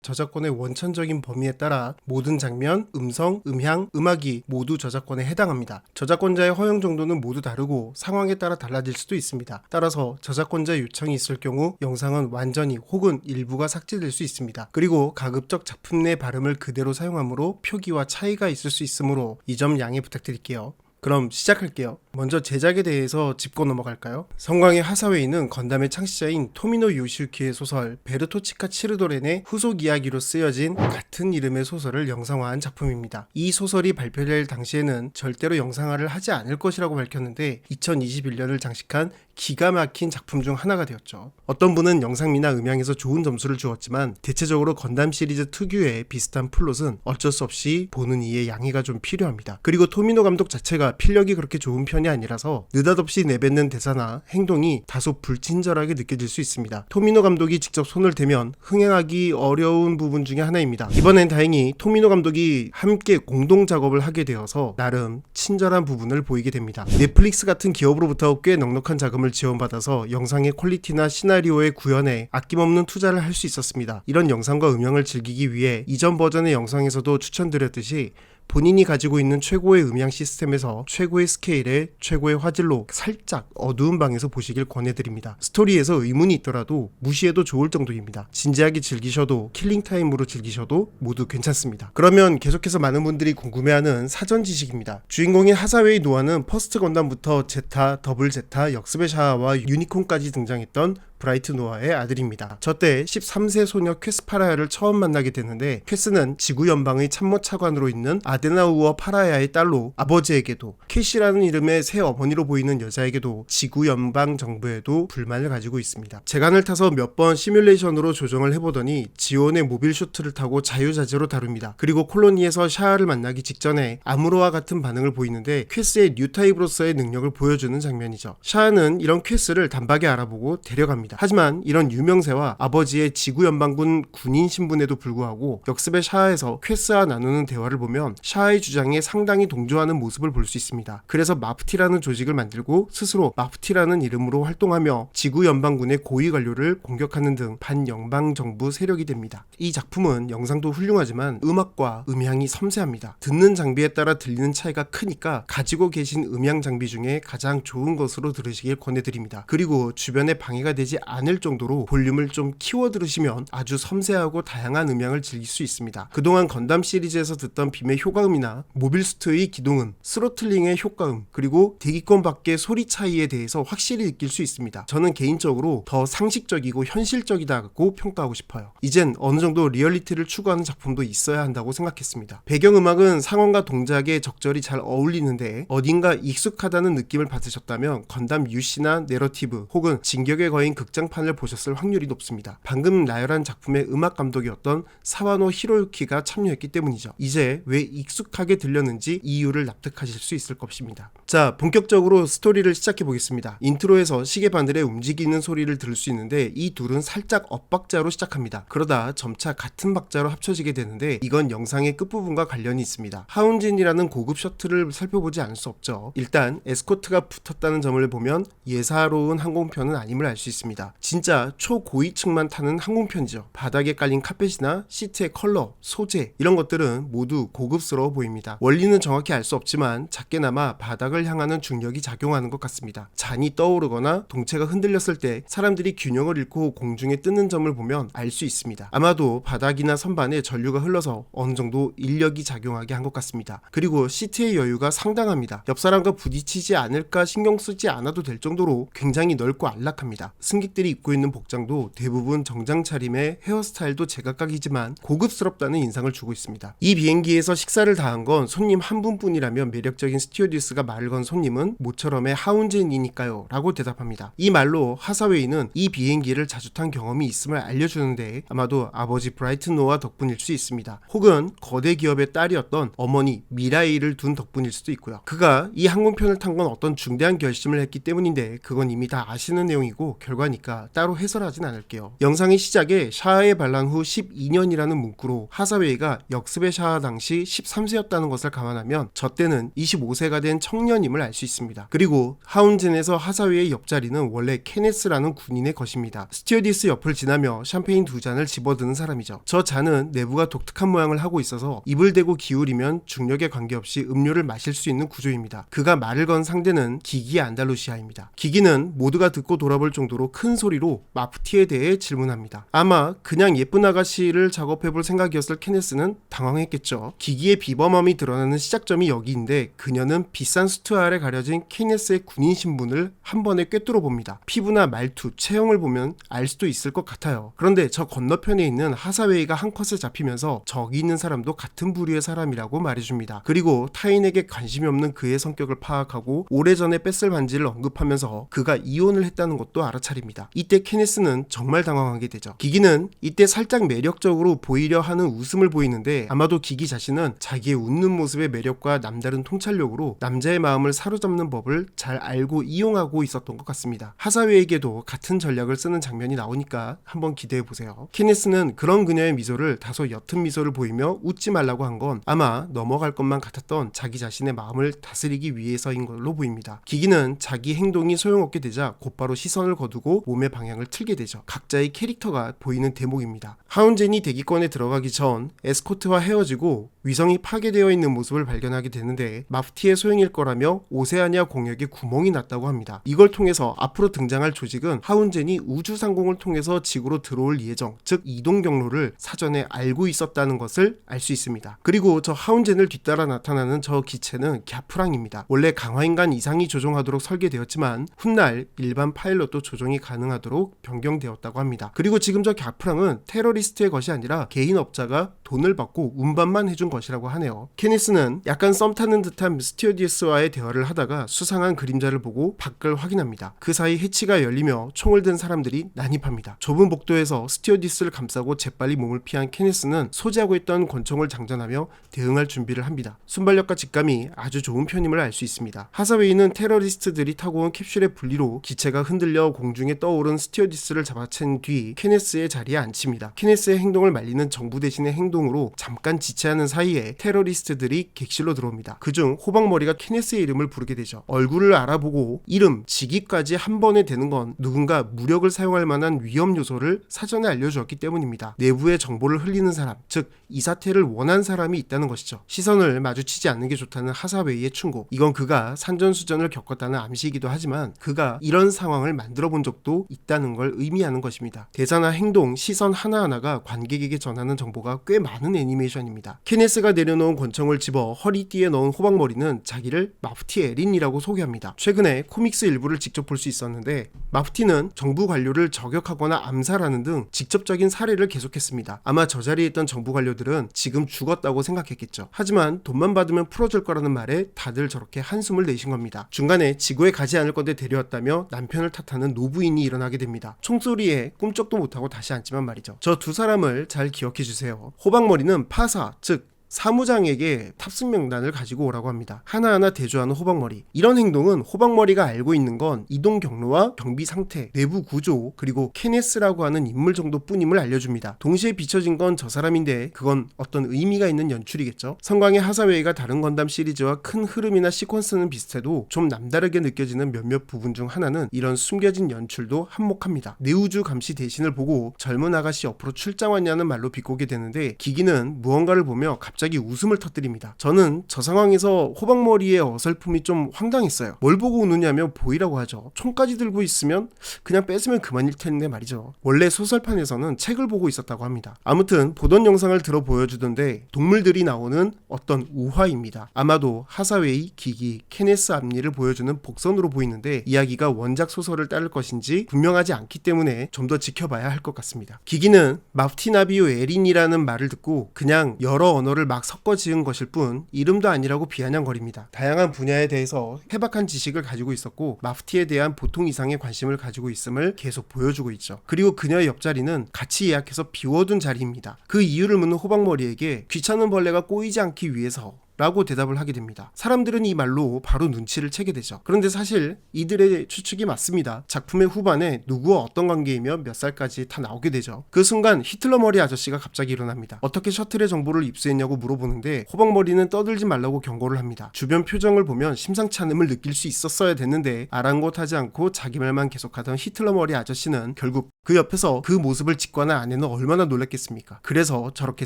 저작권의 원천적인 범위에 따라 모든 장면, 음성, 음향, 음악이 모두 저작권에 해당합니다. 저작권자의 허용 정도는 모두 다르고 상황에 따라 달라질 수도 있습니다. 따라서 저작권자 요청이 있을 경우 영상은 완전히 혹은 일부가 삭제될 수 있습니다. 그리고 가급적 작품 내 발음을 그대로 사용하므로 표기와 차이가 있을 수 있으므로 이 점 양해 부탁드릴게요. 그럼 시작할게요. 먼저 제작에 대해서 짚고 넘어갈까요? 성광의 하사웨이는 건담의 창시자인 토미노 요시유키의 소설 베르토치카 치르도렌의 후속 이야기로 쓰여진 같은 이름의 소설을 영상화한 작품입니다. 이 소설이 발표될 당시에는 절대로 영상화를 하지 않을 것이라고 밝혔는데 2021년을 장식한 기가 막힌 작품 중 하나가 되었죠. 어떤 분은 영상미나 음향에서 좋은 점수를 주었지만 대체적으로 건담 시리즈 특유의 비슷한 플롯은 어쩔 수 없이 보는 이의 양해가 좀 필요합니다. 그리고 토미노 감독 자체가 필력이 그렇게 좋은 편이 아니라서 느닷없이 내뱉는 대사나 행동이 다소 불친절하게 느껴질 수 있습니다. 토미노 감독이 직접 손을 대면 흥행하기 어려운 부분 중에 하나입니다. 이번엔 다행히 토미노 감독이 함께 공동 작업을 하게 되어서 나름 친절한 부분을 보이게 됩니다. 넷플릭스 같은 기업으로부터 꽤 넉넉한 자금을 지원받아서 영상의 퀄리티나 시나리오의 구현에 아낌없는 투자를 할 수 있었습니다. 이런 영상과 음향을 즐기기 위해 이전 버전의 영상에서도 추천드렸듯이 본인이 가지고 있는 최고의 음향 시스템에서 최고의 스케일에 최고의 화질로 살짝 어두운 방에서 보시길 권해드립니다. 스토리에서 의문이 있더라도 무시해도 좋을 정도입니다. 진지하게 즐기셔도 킬링타임으로 즐기셔도 모두 괜찮습니다. 그러면 계속해서 많은 분들이 궁금해하는 사전 지식입니다. 주인공인 하사웨이 노아는 퍼스트 건담부터 제타, 더블 제타, 역습의 샤아와 유니콘까지 등장했던 브라이트 노아의 아들입니다. 저때 13세 소녀 퀘스 파라야를 처음 만나게 되는데 퀘스는 지구 연방의 참모 차관으로 있는 아데나우어 파라야의 딸로 아버지에게도 캐시라는 이름의 새 어머니로 보이는 여자에게도 지구 연방 정부에도 불만을 가지고 있습니다. 재간을 타서 몇 번 시뮬레이션으로 조정을 해보더니 지온의 모빌 슈트를 타고 자유자재로 다룹니다. 그리고 콜로니에서 샤아를 만나기 직전에 아무로와 같은 반응을 보이는데 퀘스의 뉴타입으로서의 능력을 보여주는 장면이죠. 샤아는 이런 퀘스를 단박에 알아보고 데려갑니다. 하지만 이런 유명세와 아버지의 지구연방군 군인 신분에도 불구하고 역습의 샤아에서 퀘스와 나누는 대화를 보면 샤아의 주장에 상당히 동조하는 모습을 볼 수 있습니다. 그래서 마프티라는 조직을 만들고 스스로 마프티라는 이름으로 활동하며 지구연방군의 고위 관료를 공격하는 등 반연방정부 세력이 됩니다. 이 작품은 영상도 훌륭하지만 음악과 음향이 섬세합니다. 듣는 장비에 따라 들리는 차이가 크니까 가지고 계신 음향 장비 중에 가장 좋은 것으로 들으시길 권해드립니다. 그리고 주변에 방해가 되지 않을 정도로 볼륨을 좀 키워 들으시면 아주 섬세하고 다양한 음향을 즐길 수 있습니다. 그동안 건담 시리즈에서 듣던 빔의 효과음이나 모빌수트의 기동음, 스로틀링의 효과음, 그리고 대기권 밖의 소리 차이에 대해서 확실히 느낄 수 있습니다. 저는 개인적으로 더 상식적이고 현실적이다고 평가하고 싶어요. 이젠 어느 정도 리얼리티를 추구하는 작품도 있어야 한다고 생각했습니다. 배경음악은 상황과 동작에 적절히 잘 어울리는데 어딘가 익숙하다는 느낌을 받으셨다면 건담 UC나 내러티브 혹은 진격의 거인 극장판을 보셨을 확률이 높습니다. 방금 나열한 작품의 음악 감독이었던 사와노 히로유키가 참여했기 때문이죠. 이제 왜 익숙하게 들렸는지 이유를 납득하실 수 있을 것입니다. 자, 본격적으로 스토리를 시작해 보겠습니다. 인트로에서 시계 바늘의 움직이는 소리를 들을 수 있는데 이 둘은 살짝 엇박자로 시작합니다. 그러다 점차 같은 박자로 합쳐지게 되는데 이건 영상의 끝부분과 관련이 있습니다. 하운진이라는 고급 셔틀을 살펴보지 않을 수 없죠. 일단 에스코트가 붙었다는 점을 보면 예사로운 항공편은 아님을 알 수 있습니다. 진짜 초고위층만 타는 항공편이죠. 바닥에 깔린 카펫이나 시트의 컬러, 소재 이런 것들은 모두 고급스러워 보입니다. 원리는 정확히 알 수 없지만 작게나마 바닥을 향하는 중력이 작용하는 것 같습니다. 잔이 떠오르거나 동체가 흔들렸을 때 사람들이 균형을 잃고 공중에 뜨는 점을 보면 알 수 있습니다. 아마도 바닥이나 선반에 전류가 흘러서 어느 정도 인력이 작용하게 한 것 같습니다. 그리고 시트의 여유가 상당합니다. 옆 사람과 부딪히지 않을까 신경 쓰지 않아도 될 정도로 굉장히 넓고 안락합니다. 승객들이 입고 있는 복장도 대부분 정장 차림에 헤어스타일도 제각각이지만 고급스럽다는 인상을 주고 있습니다. 이 비행기에서 식사를 다 한 건 손님 한 분뿐이라면 매력적인 스튜어디스가 말을 건 손님은 모처럼의 하운젠이니까요 라고 대답합니다. 이 말로 하사웨이는 이 비행기를 자주 탄 경험이 있음을 알려주는데 아마도 아버지 브라이트 노아 덕분일 수 있습니다. 혹은 거대 기업의 딸이었던 어머니 미라이를 둔 덕분일 수도 있고요. 그가 이 항공편을 탄 건 어떤 중대한 결심을 했기 때문인데 그건 이미 다 아시는 내용이고 결과니까 따로 해설하진 않을게요. 영상의 시작에 샤아의 반란 후 12년이라는 문구로 하사웨이가 역습의 샤아 당시 13세였다는 것을 감안하면 저 때는 25세가 된 청년 소년임을 알 수 있습니다. 그리고 하운젠에서 하사웨이의 옆자리는 원래 케네스라는 군인의 것입니다. 스튜어디스 옆을 지나며 샴페인 2잔을 집어드는 사람이죠. 저 잔은 내부가 독특한 모양을 하고 있어서 입을 대고 기울이면 중력에 관계없이 음료를 마실 수 있는 구조입니다. 그가 말을 건 상대는 기기 안달루시아입니다. 기기는 모두가 듣고 돌아볼 정도로 큰 소리로 마프티에 대해 질문합니다. 아마 그냥 예쁜 아가씨를 작업해볼 생각이었을 케네스는 당황했겠죠. 기기의 비범함이 드러나는 시작점이 여기인데 그녀는 비싼 수트 아래 가려진 케네스의 군인 신분을 한 번에 꿰뚫어 봅니다. 피부나 말투, 체형을 보면 알 수도 있을 것 같아요. 그런데 저 건너편에 있는 하사웨이가 한 컷에 잡히면서 저기 있는 사람도 같은 부류의 사람이라고 말해줍니다. 그리고 타인에게 관심이 없는 그의 성격을 파악하고 오래전에 뺐을 반지를 언급하면서 그가 이혼을 했다는 것도 알아차립니다. 이때 케네스는 정말 당황하게 되죠. 기기는 이때 살짝 매력적으로 보이려 하는 웃음을 보이는데 아마도 기기 자신은 자기의 웃는 모습의 매력과 남다른 통찰력으로 남자의 마음을 사로잡는 법을 잘 알고 이용하고 있었던 것 같습니다. 하사웨이에게도 같은 전략을 쓰는 장면이 나오니까 한번 기대해보세요. 케네스는 그런 그녀의 미소를 다소 옅은 미소를 보이며 웃지 말라고 한 건 아마 넘어갈 것만 같았던 자기 자신의 마음을 다스리기 위해서인 걸로 보입니다. 기기는 자기 행동이 소용없게 되자 곧바로 시선을 거두고 몸의 방향을 틀게 되죠. 각자의 캐릭터가 보이는 대목입니다. 하운젠이 대기권에 들어가기 전 에스코트와 헤어지고 위성이 파괴되어 있는 모습을 발견하게 되는데 마프티의 소행일 거라며 오세아니아 공역에 구멍이 났다고 합니다. 이걸 통해서 앞으로 등장할 조직은 하운젠이 우주상공을 통해서 지구로 들어올 예정, 즉 이동 경로를 사전에 알고 있었다는 것을 알 수 있습니다. 그리고 저 하운젠을 뒤따라 나타나는 저 기체는 갸프랑입니다. 원래 강화인간 이상이 조종하도록 설계되었지만 훗날 일반 파일럿도 조종이 가능하도록 변경되었다고 합니다. 그리고 지금 저 갸프랑은 테러리스트의 것이 아니라 개인 업자가 돈을 받고 운반만 해준 것이라고 하네요. 케니스는 약간 썸 타는 듯한 스튜어디스와의 대화를 하다가 수상한 그림자를 보고 밖을 확인합니다. 그 사이 해치가 열리며 총을 든 사람들이 난입합니다. 좁은 복도에서 스튜어디스를 감싸고 재빨리 몸을 피한 케니스는 소지하고 있던 권총을 장전하며 대응할 준비를 합니다. 순발력과 직감이 아주 좋은 편임을 알 수 있습니다. 하사웨이는 테러리스트들이 타고 온 캡슐의 분리로 기체가 흔들려 공중에 떠오른 스튜어디스를 잡아챈 뒤 케네스의 자리에 앉힙니다. 케네스의 행동을 말리는 정부 대신의 행동으로 잠깐 지체하는 사이에 테러리스트들이 객실로 들어옵니다. 그중 호박머리가 케네스의 이름을 부르게 되죠. 얼굴을 알아보고 이름, 직위까지 한 번에 되는 건 누군가 무력을 사용할 만한 위험 요소를 사전에 알려주었기 때문입니다. 내부의 정보를 흘리는 사람, 즉 이 사태를 원한 사람이 있다는 것이죠. 시선을 마주치지 않는 게 좋다는 하사웨이의 충고. 이건 그가 산전수전을 겪었다는 암시이기도 하지만 그가 이런 상황을 만들어 본 적도 있다는 걸 의미하는 것입니다. 대사나 행동, 시선 하나하나가 관객에게 전하는 정보가 꽤 많은 애니메이션입니다. 케네스가 내려놓은 권총을 집어 허리띠에 넣은 호박머리는 자기를 마프티 에린이라고 소개합니다. 최근에 코믹스 일부를 직접 볼 수 있었는데 마프티는 정부 관료를 저격하거나 암살하는 등 직접적인 사례를 계속했습니다. 아마 저 자리에 있던 정부 관료들은 지금 죽었다고 생각했겠죠. 하지만 돈만 받으면 풀어줄 거라는 말에 다들 저렇게 한숨을 내신 겁니다. 중간에 지구에 가지 않을 건데 데려왔다며 남편을 탓하는 노부인이 일어나게 됩니다. 총소리에 꿈쩍도 못하고 다시 앉지만 말이죠. 저 두 사람을 잘 기억해주세요. 호박머리는 파사, 즉 사무장에게 탑승 명단을 가지고 오라고 합니다. 하나하나 대조하는 호박머리. 이런 행동은 호박머리가 알고 있는 건 이동 경로와 경비 상태, 내부 구조, 그리고 케네스라고 하는 인물 정도뿐임을 알려줍니다. 동시에 비춰진 건 저 사람인데 그건 어떤 의미가 있는 연출이겠죠. 성광의 하사웨이가 다른 건담 시리즈와 큰 흐름이나 시퀀스는 비슷해도 좀 남다르게 느껴지는 몇몇 부분 중 하나는 이런 숨겨진 연출도 한몫합니다. 내우주 감시 대신을 보고 젊은 아가씨 옆으로 출장 왔냐는 말로 비꼬게 되는데 기기는 무언가를 보며 갑자기 웃음을 터뜨립니다. 저는 저 상황에서 호박머리의 어설픔이 좀 황당했어요. 뭘 보고 웃느냐며 보이라고 하죠. 총까지 들고 있으면 그냥 뺏으면 그만일 텐데 말이죠. 원래 소설판에서는 책을 보고 있었다고 합니다. 아무튼 보던 영상을 들어 보여주던데 동물들이 나오는 어떤 우화입니다. 아마도 하사웨이, 기기, 케네스 앞니를 보여주는 복선으로 보이는데 이야기가 원작 소설을 따를 것인지 분명하지 않기 때문에 좀 더 지켜봐야 할 것 같습니다. 기기는 마프티나비오 에린이라는 말을 듣고 그냥 여러 언어를 막 섞어 지은 것일 뿐 이름도 아니라고 비아냥거립니다. 다양한 분야에 대해서 해박한 지식을 가지고 있었고 마프티에 대한 보통 이상의 관심을 가지고 있음을 계속 보여주고 있죠. 그리고 그녀의 옆자리는 같이 예약해서 비워둔 자리입니다. 그 이유를 묻는 호박머리에게 귀찮은 벌레가 꼬이지 않기 위해서 라고 대답을 하게 됩니다. 사람들은 이 말로 바로 눈치를 채게 되죠. 그런데 사실 이들의 추측이 맞습니다. 작품의 후반에 누구와 어떤 관계이며 몇 살까지 다 나오게 되죠. 그 순간 히틀러 머리 아저씨가 갑자기 일어납니다. 어떻게 셔틀의 정보를 입수했냐고 물어보는데 호박머리는 떠들지 말라고 경고를 합니다. 주변 표정을 보면 심상치 않음을 느낄 수 있었어야 됐는데 아랑곳하지 않고 자기 말만 계속하던 히틀러 머리 아저씨는 결국 그 옆에서 그 모습을 직관한 아내는 얼마나 놀랐겠습니까? 그래서 저렇게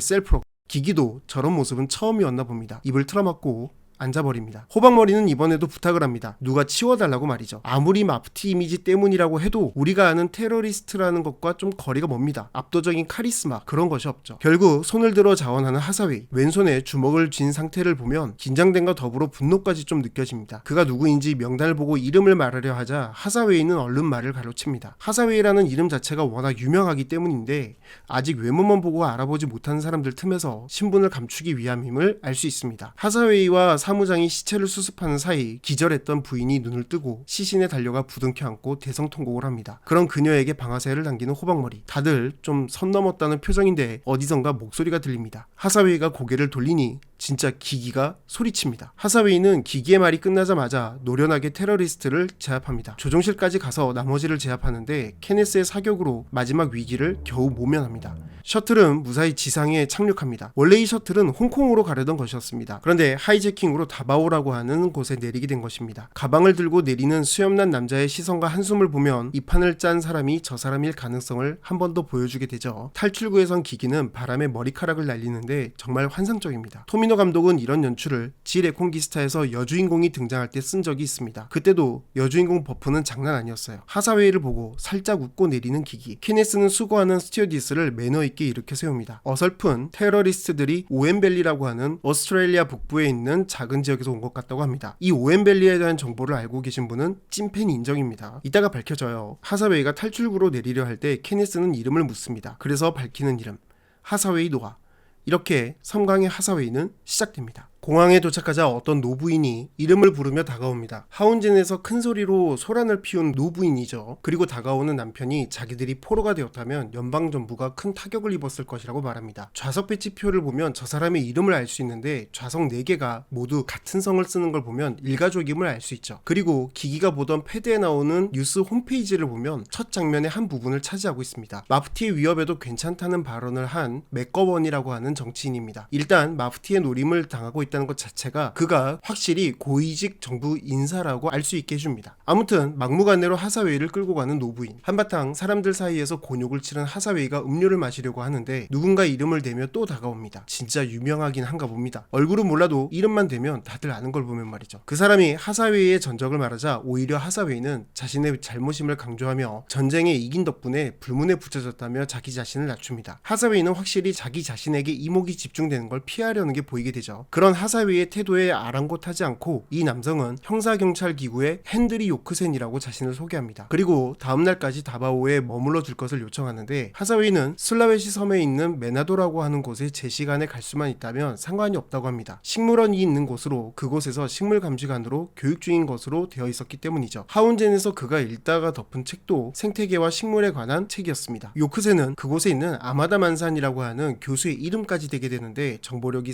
셀프로 기기도 저런 모습은 처음이었나 봅니다. 입을 틀어막고 앉아버립니다. 호박머리는 이번에도 부탁을 합니다. 누가 치워달라고 말이죠. 아무리 마프티 이미지 때문이라고 해도 우리가 아는 테러리스트라는 것과 좀 거리가 멉니다. 압도적인 카리스마 그런 것이 없죠. 결국 손을 들어 자원하는 하사웨이, 왼손에 주먹을 쥔 상태를 보면 긴장됨과 더불어 분노까지 좀 느껴집니다. 그가 누구인지 명단을 보고 이름을 말하려 하자 하사웨이는 얼른 말을 가로챕니다. 하사웨이라는 이름 자체가 워낙 유명하기 때문인데 아직 외모만 보고 알아보지 못하는 사람들 틈에서 신분을 감추기 위함임을 알 수 있습니다. 하사웨이와 사무장이 시체를 수습하는 사이 기절했던 부인이 눈을 뜨고 시신에 달려가 부둥켜 안고 대성통곡을 합니다. 그런 그녀에게 방아쇠를 당기는 호박머리. 다들 좀 선 넘었다는 표정인데 어디선가 목소리가 들립니다. 하사웨이가 고개를 돌리니 진짜 기기가 소리칩니다. 하사웨이는 기기의 말이 끝나자마자 노련하게 테러리스트를 제압합니다. 조종실까지 가서 나머지를 제압하는데 케네스의 사격으로 마지막 위기를 겨우 모면합니다. 셔틀은 무사히 지상에 착륙합니다. 원래 이 셔틀은 홍콩으로 가려던 것이었습니다. 그런데 하이제킹으로 다바오라고 하는 곳에 내리게 된 것입니다. 가방을 들고 내리는 수염난 남자의 시선과 한숨을 보면 이 판을 짠 사람이 저 사람일 가능성을 한 번 더 보여주게 되죠. 탈출구에선 기기는 바람에 머리카락을 날리는데 정말 환상적입니다. 토미노 감독은 이런 연출을 지 레콘기스타에서 여주인공이 등장할 때 쓴 적이 있습니다. 그때도 여주인공 버프는 장난 아니었어요. 하사웨이를 보고 살짝 웃고 내리는 기기. 케네스는 수고하는 스튜어디스를 매너 있게 일으켜 세웁니다. 어설픈 테러리스트들이 오엠밸리라고 하는 오스트레일리아 북부에 있는 작은 지역에서 온 것 같다고 합니다. 이 오엠밸리에 대한 정보를 알고 계신 분은 찐팬 인정입니다. 이따가 밝혀져요. 하사웨이가 탈출구로 내리려 할 때 케네스는 이름을 묻습니다. 그래서 밝히는 이름 하사웨이 노아. 이렇게 섬광의 하사웨이는 시작됩니다. 공항에 도착하자 어떤 노부인이 이름을 부르며 다가옵니다. 하운젠에서 큰 소리로 소란을 피운 노부인이죠. 그리고 다가오는 남편이 자기들이 포로가 되었다면 연방정부가 큰 타격을 입었을 것이라고 말합니다. 좌석 배치표를 보면 저 사람의 이름을 알 수 있는데 좌석 4개가 모두 같은 성을 쓰는 걸 보면 일가족임을 알 수 있죠. 그리고 기기가 보던 패드에 나오는 뉴스 홈페이지를 보면 첫 장면의 한 부분을 차지하고 있습니다. 마프티의 위협에도 괜찮다는 발언을 한 맥거원이라고 하는 정치인입니다. 일단 마프티의 노림을 당하고 있다는 것 자체가 그가 확실히 고위직 정부 인사라고 알 수 있게 해줍니다. 아무튼 막무가내로 하사웨이를 끌고 가는 노부인. 한바탕 사람들 사이에서 곤욕을 치른 하사웨이가 음료를 마시려고 하는데 누군가 이름을 대며 또 다가옵니다. 진짜 유명하긴 한가 봅니다. 얼굴은 몰라도 이름만 대면 다들 아는 걸 보면 말이죠. 그 사람이 하사웨이의 전적을 말하자 오히려 하사웨이는 자신의 잘못임을 강조하며 전쟁에 이긴 덕분에 불문에 붙여졌다며 자기 자신을 낮춥니다. 하사웨이는 확실히 자기 자신에게 이목이 집중되는 걸 피하려는 게 보이게 되죠. 그런 하사웨이의 태도에 아랑곳하지 않고 이 남성은 형사경찰 기구의 헨드리 요크센이라고 자신을 소개합니다. 그리고 다음날까지 다바오에 머물러 줄 것을 요청하는데 하사웨이는 슬라웨시 섬에 있는 메나도라고 하는 곳에 제 시간에 갈 수만 있다면 상관이 없다고 합니다. 식물원이 있는 곳으로 그곳에서 식물감지관으로 교육 중인 것으로 되어 있었기 때문이죠. 하운젠에서 그가 읽다가 덮은 책도 생태계와 식물에 관한 책이었습니다. 요크센은 그곳에 있는 아마다 만산이라고 하는 교수의 이름까지 대게 되는데 정보력이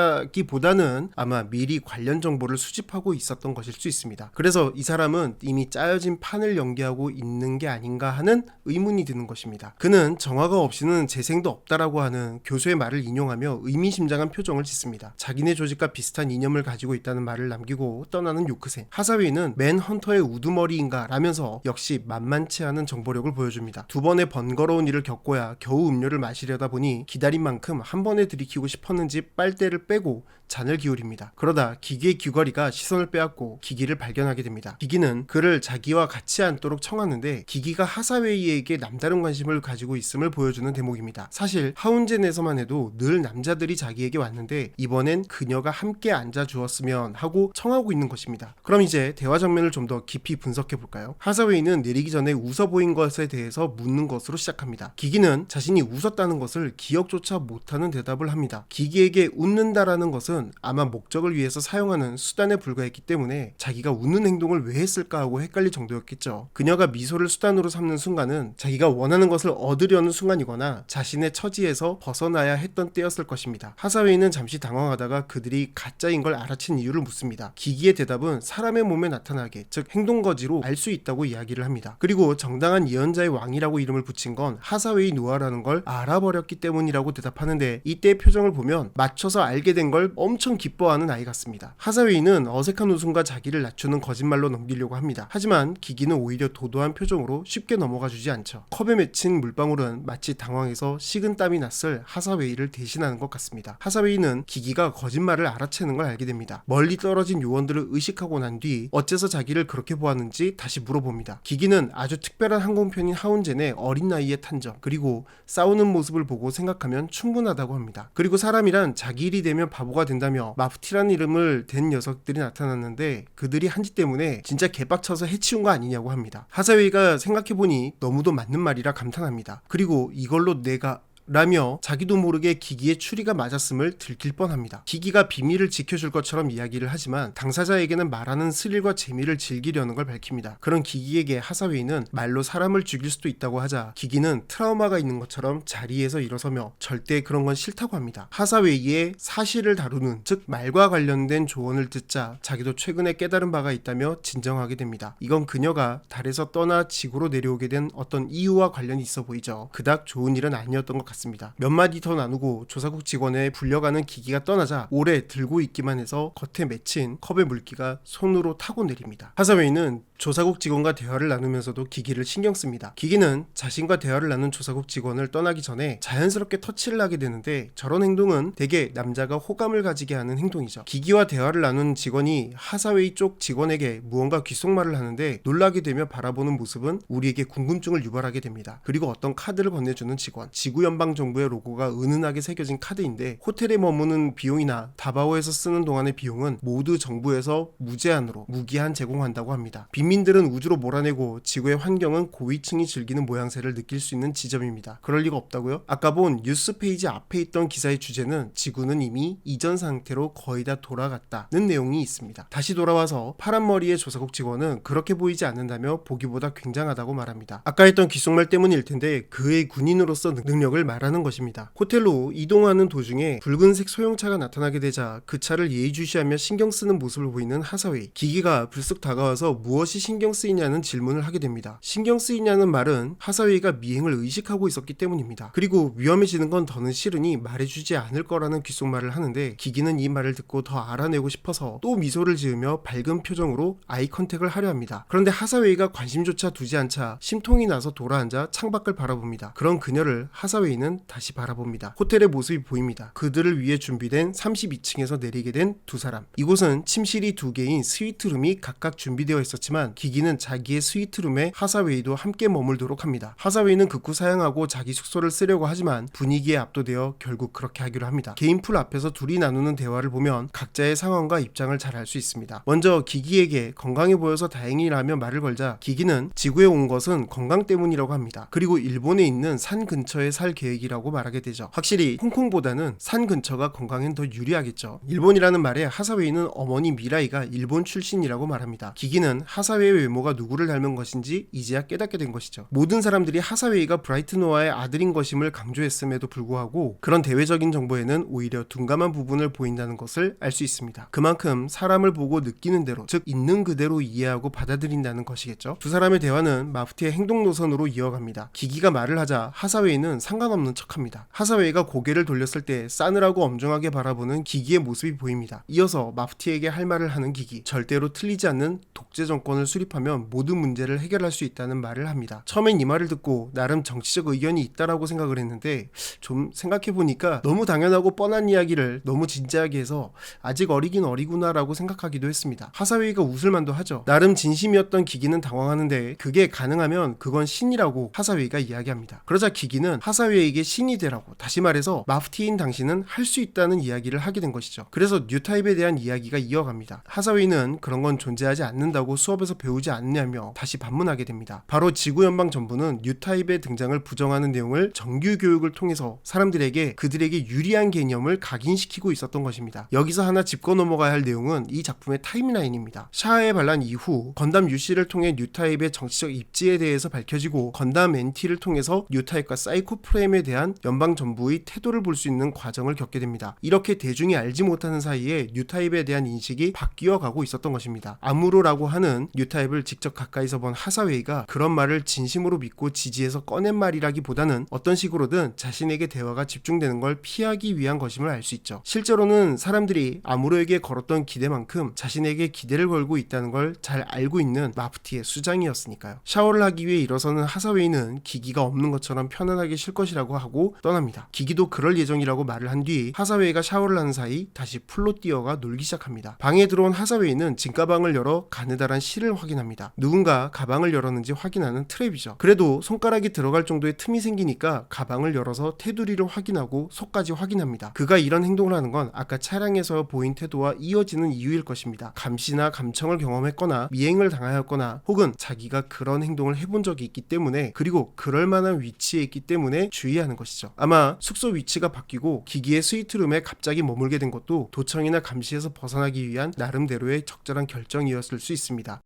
상당하다기보다는 아마 미리 관련 정보를 수집하고 있었던 것일 수 있습니다. 그래서 이 사람은 이미 짜여진 판을 연기하고 있는 게 아닌가 하는 의문이 드는 것입니다. 그는 정화가 없이는 재생도 없다라고 하는 교수의 말을 인용하며 의미심장한 표정을 짓습니다. 자기네 조직과 비슷한 이념을 가지고 있다는 말을 남기고 떠나는 요크센. 하사웨이는 맨헌터의 우두머리인가 라면서 역시 만만치 않은 정보력을 보여줍니다. 두 번의 번거로운 일을 겪고야 겨우 음료를 마시려다 보니 기다린 만큼 한 번에 들이키고 싶었는지 빨대를 빼고 잔을 기울입니다. 그러다 기기의 귀걸이가 시선을 빼앗고 기기를 발견하게 됩니다. 기기는 그를 자기와 같이 앉도록 청하는데 기기가 하사웨이에게 남다른 관심을 가지고 있음을 보여주는 대목입니다. 사실 하운젠에서만 해도 늘 남자들이 자기에게 왔는데 이번엔 그녀가 함께 앉아주었으면 하고 청하고 있는 것입니다. 그럼 이제 대화 장면을 좀 더 깊이 분석해볼까요? 하사웨이는 내리기 전에 웃어 보인 것에 대해서 묻는 것으로 시작합니다. 기기는 자신이 웃었다는 것을 기억조차 못하는 대답을 합니다. 기기에게 웃는다라는 것은 하사웨이는 아마 목적을 위해서 사용하는 수단에 불과했기 때문에 자기가 웃는 행동을 왜 했을까 하고 헷갈릴 정도였겠죠. 그녀가 미소를 수단으로 삼는 순간은 자기가 원하는 것을 얻으려는 순간이거나 자신의 처지에서 벗어나야 했던 때였을 것입니다. 하사웨이는 잠시 당황하다가 그들이 가짜인 걸 알아챈 이유를 묻습니다. 기기의 대답은 사람의 몸에 나타나게, 즉 행동거지로 알 수 있다고 이야기를 합니다. 그리고 정당한 예언자의 왕이라고 이름을 붙인 건 하사웨이 누아라는 걸 알아버렸기 때문이라고 대답하는데, 이때의 표정을 보면 맞춰서 알게 된 걸 엄청 기뻐하는 아이 같습니다. 하사웨이는 어색한 웃음과 자기를 낮추는 거짓말로 넘기려고 합니다. 하지만 기기는 오히려 도도한 표정으로 쉽게 넘어가 주지 않죠. 컵에 맺힌 물방울은 마치 당황해서 식은 땀이 났을 하사웨이를 대신하는 것 같습니다. 하사웨이는 기기가 거짓말을 알아채는 걸 알게 됩니다. 멀리 떨어진 요원들을 의식하고 난 뒤 어째서 자기를 그렇게 보았는지 다시 물어봅니다. 기기는 아주 특별한 항공편인 하운젠의 어린 나이에 탄 점, 그리고 싸우는 모습을 보고 생각하면 충분하다고 합니다. 그리고 사람이란 자기 일이 되면 바보가 된다며 마프티라는 이름을 댄 녀석들이 나타났는데 그들이 한 짓 때문에 진짜 개빡쳐서 해치운 거 아니냐고 합니다. 하사웨이가 생각해보니 너무도 맞는 말이라 감탄합니다. 그리고 이걸로 내가 라며 자기도 모르게 기기의 추리가 맞았음을 들킬 뻔합니다. 기기가 비밀을 지켜줄 것처럼 이야기를 하지만 당사자에게는 말하는 스릴과 재미를 즐기려는 걸 밝힙니다. 그런 기기에게 하사웨이는 말로 사람을 죽일 수도 있다고 하자 기기는 트라우마가 있는 것처럼 자리에서 일어서며 절대 그런 건 싫다고 합니다. 하사웨이의 사실을 다루는, 즉 말과 관련된 조언을 듣자 자기도 최근에 깨달은 바가 있다며 진정하게 됩니다. 이건 그녀가 달에서 떠나 지구로 내려오게 된 어떤 이유와 관련이 있어 보이죠. 그닥 좋은 일은 아니었던 것 같습니다. 몇 마디 더 나누고 조사국 직원에 불려가는 기기가 떠나자 오래 들고 있기만 해서 겉에 맺힌 컵의 물기가 손으로 타고 내립니다. 하사웨이는 조사국 직원과 대화를 나누면서도 기기를 신경 씁니다. 기기는 자신과 대화를 나눈 조사국 직원을 떠나기 전에 자연스럽게 터치를 하게 되는데, 저런 행동은 대개 남자가 호감을 가지게 하는 행동이죠. 기기와 대화를 나눈 직원이 하사웨이 쪽 직원에게 무언가 귓속말을 하는데 놀라게 되며 바라보는 모습은 우리에게 궁금증을 유발하게 됩니다. 그리고 어떤 카드를 건네주는 직원, 지구연방정부의 로고가 은은하게 새겨진 카드인데 호텔에 머무는 비용이나 다바오에서 쓰는 동안의 비용은 모두 정부에서 무제한으로 무기한 제공한다고 합니다. 빈민들은 우주로 몰아내고 지구의 환경은 고위층이 즐기는 모양새를 느낄 수 있는 지점입니다. 그럴 리가 없다고요? 아까 본 뉴스 페이지 앞에 있던 기사의 주제는 지구는 이미 이전 상태로 거의 다 돌아갔다는 내용이 있습니다. 다시 돌아와서 파란 머리의 조사국 직원은 그렇게 보이지 않는다며 보기보다 굉장하다고 말합니다. 아까 했던 귓속말 때문일 텐데 그의 군인으로서 능력을 말하는 것입니다. 호텔로 이동하는 도중에 붉은색 소형차가 나타나게 되자 그 차를 예의주시하며 신경 쓰는 모습을 보이는 하사웨이. 기기가 불쑥 다가와서 무엇이 신경 쓰이냐는 질문을 하게 됩니다. 신경 쓰이냐는 말은 하사웨이가 미행을 의식하고 있었기 때문입니다. 그리고 위험해지는 건 더는 싫으니 말해주지 않을 거라는 귓속말을 하는데 기기는 이 말을 듣고 더 알아내고 싶어서 또 미소를 지으며 밝은 표정으로 아이 컨택을 하려 합니다. 그런데 하사웨이가 관심조차 두지 않자 심통이 나서 돌아앉아 창밖을 바라봅니다. 그런 그녀를 하사웨이는 다시 바라봅니다. 호텔의 모습이 보입니다. 그들을 위해 준비된 32층에서 내리게 된 두 사람. 이곳은 침실이 2개인 스위트룸이 각각 준비되어 있었지만 기기는 자기의 스위트룸에 하사웨이도 함께 머물도록 합니다. 하사웨이는 극구 사양하고 자기 숙소를 쓰려고 하지만 분위기에 압도되어 결국 그렇게 하기로 합니다. 개인 풀 앞에서 둘이 나누는 대화를 보면 각자의 상황과 입장을 잘 알 수 있습니다. 먼저 기기에게 건강해 보여서 다행이라며 말을 걸자 기기는 지구에 온 것은 건강 때문이라고 합니다. 그리고 일본에 있는 산 근처에 살 계획이라고 말하게 되죠. 확실히 홍콩보다는 산 근처가 건강엔 더 유리하겠죠. 일본이라는 말에 하사웨이는 어머니 미라이가 일본 출신이라고 말합니다. 기기는 하사웨이의 외모가 누구를 닮은 것인지 이제야 깨닫게 된 것이죠. 모든 사람들이 하사웨이가 브라이트 노아의 아들인 것임을 강조했음에도 불구하고 그런 대외적인 정보에는 오히려 둔감한 부분을 보인다는 것을 알 수 있습니다. 그만큼 사람을 보고 느끼는 대로, 즉 있는 그대로 이해하고 받아들인다는 것이겠죠. 두 사람의 대화는 마프티의 행동 노선으로 이어갑니다. 기기가 말을 하자 하사웨이는 상관없는 척합니다. 하사웨이가 고개를 돌렸을 때 싸늘하고 엄중하게 바라보는 기기의 모습이 보입니다. 이어서 마프티에게 할 말을 하는 기기, 절대로 틀리지 않는 독재 정권을 수립하면 모든 문제를 해결할 수 있다는 말을 합니다. 처음엔 이 말을 듣고 나름 정치적 의견이 있다라고 생각을 했는데 좀 생각해보니까 너무 당연하고 뻔한 이야기를 너무 진지하게 해서 아직 어리긴 어리구나라고 생각하기도 했습니다. 하사웨이가 웃을 만도 하죠. 나름 진심이었던 기기는 당황하는데 그게 가능하면 그건 신이라고 하사웨이가 이야기합니다. 그러자 기기는 하사웨이에게 자기에게 신이 되라고, 다시 말해서 마프티인 당신은 할 수 있다는 이야기를 하게 된 것이죠. 그래서 뉴타입에 대한 이야기가 이어갑니다. 하사웨이는 그런 건 존재하지 않는다고 수업에서 배우지 않느냐며 다시 반문하게 됩니다. 바로 지구연방정부는 뉴타입의 등장을 부정하는 내용을 정규 교육을 통해서 사람들에게 그들에게 유리한 개념을 각인시키고 있었던 것입니다. 여기서 하나 짚고 넘어가야 할 내용은 이 작품의 타임라인입니다. 샤아의 반란 이후 건담 UC를 통해 뉴타입의 정치적 입지에 대해서 밝혀지고 건담 NT를 통해서 뉴타입과 사이코 프레임에 대한 연방정부의 태도를 볼 수 있는 과정을 겪게 됩니다. 이렇게 대중이 알지 못하는 사이에 뉴타입에 대한 인식이 바뀌어 가고 있었던 것입니다. 아무로라고 하는 뉴타입을 직접 가까이서 본 하사웨이가 그런 말을 진심으로 믿고 지지해서 꺼낸 말이라기보다는 어떤 식으로든 자신에게 대화가 집중되는 걸 피하기 위한 것임을 알 수 있죠. 실제로는 사람들이 아무로에게 걸었던 기대만큼 자신에게 기대를 걸고 있다는 걸 잘 알고 있는 마프티의 수장이었으니까요. 샤워를 하기 위해 일어서는 하사웨이는 기기가 없는 것처럼 편안하게 쉴 것이라고 하고 떠납니다. 기기도 그럴 예정이라고 말을 한 뒤 하사웨이가 샤워를 하는 사이 다시 풀로 뛰어가 놀기 시작합니다. 방에 들어온 하사웨이는 짐가방을 열어 가느다란 실을 확인합니다. 누군가 가방을 열었는지 확인하는 트랩이죠. 그래도 손가락이 들어갈 정도의 틈이 생기니까 가방을 열어서 테두리를 확인하고 속까지 확인합니다. 그가 이런 행동을 하는 건 아까 차량에서 보인 태도와 이어지는 이유일 것입니다. 감시나 감청을 경험했거나 미행을 당하였거나 혹은 자기가 그런 행동을 해본 적이 있기 때문에, 그리고 그럴 만한 위치에 있기 때문에 주의하는 것이죠. 아마 숙소 위치가 바뀌고 기기의 스위트룸에 갑자기 머물게 된 것도 도청이나 감시에서 벗어나기 위한 나름대로의 적절한 결정이었을 수 있습니다.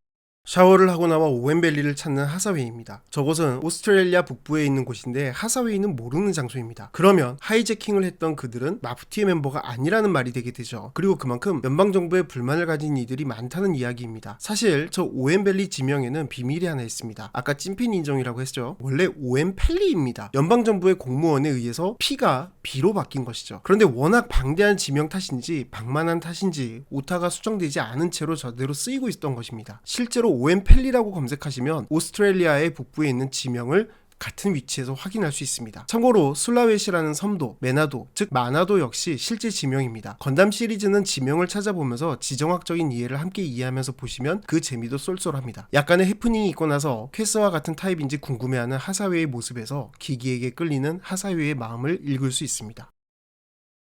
샤워를 하고 나와 오웬밸리를 찾는 하사웨이입니다. 저곳은 오스트레일리아 북부에 있는 곳인데 하사웨이는 모르는 장소입니다. 그러면 하이제킹을 했던 그들은 마프티의 멤버가 아니라는 말이 되게 되죠. 그리고 그만큼 연방정부에 불만을 가진 이들이 많다는 이야기입니다. 사실 저 오웬밸리 지명에는 비밀이 하나 있습니다. 아까 찐핀 인정이라고 했죠. 원래 오웬펠리입니다. 연방정부의 공무원에 의해서 P가 B로 바뀐 것이죠. 그런데 워낙 방대한 지명 탓인지 방만한 탓인지 오타가 수정되지 않은 채로 저대로 쓰이고 있었던 것입니다. 실제로 오웬펠리라고 검색하시면 오스트레일리아의 북부에 있는 지명을 같은 위치에서 확인할 수 있습니다. 참고로 술라웨시라는 섬도, 메나도, 즉 마나도 역시 실제 지명입니다. 건담 시리즈는 지명을 찾아보면서 지정학적인 이해를 함께 이해하면서 보시면 그 재미도 쏠쏠합니다. 약간의 해프닝이 있고 나서 퀘스와 같은 타입인지 궁금해하는 하사웨이의 모습에서 기기에게 끌리는 하사웨이의 마음을 읽을 수 있습니다.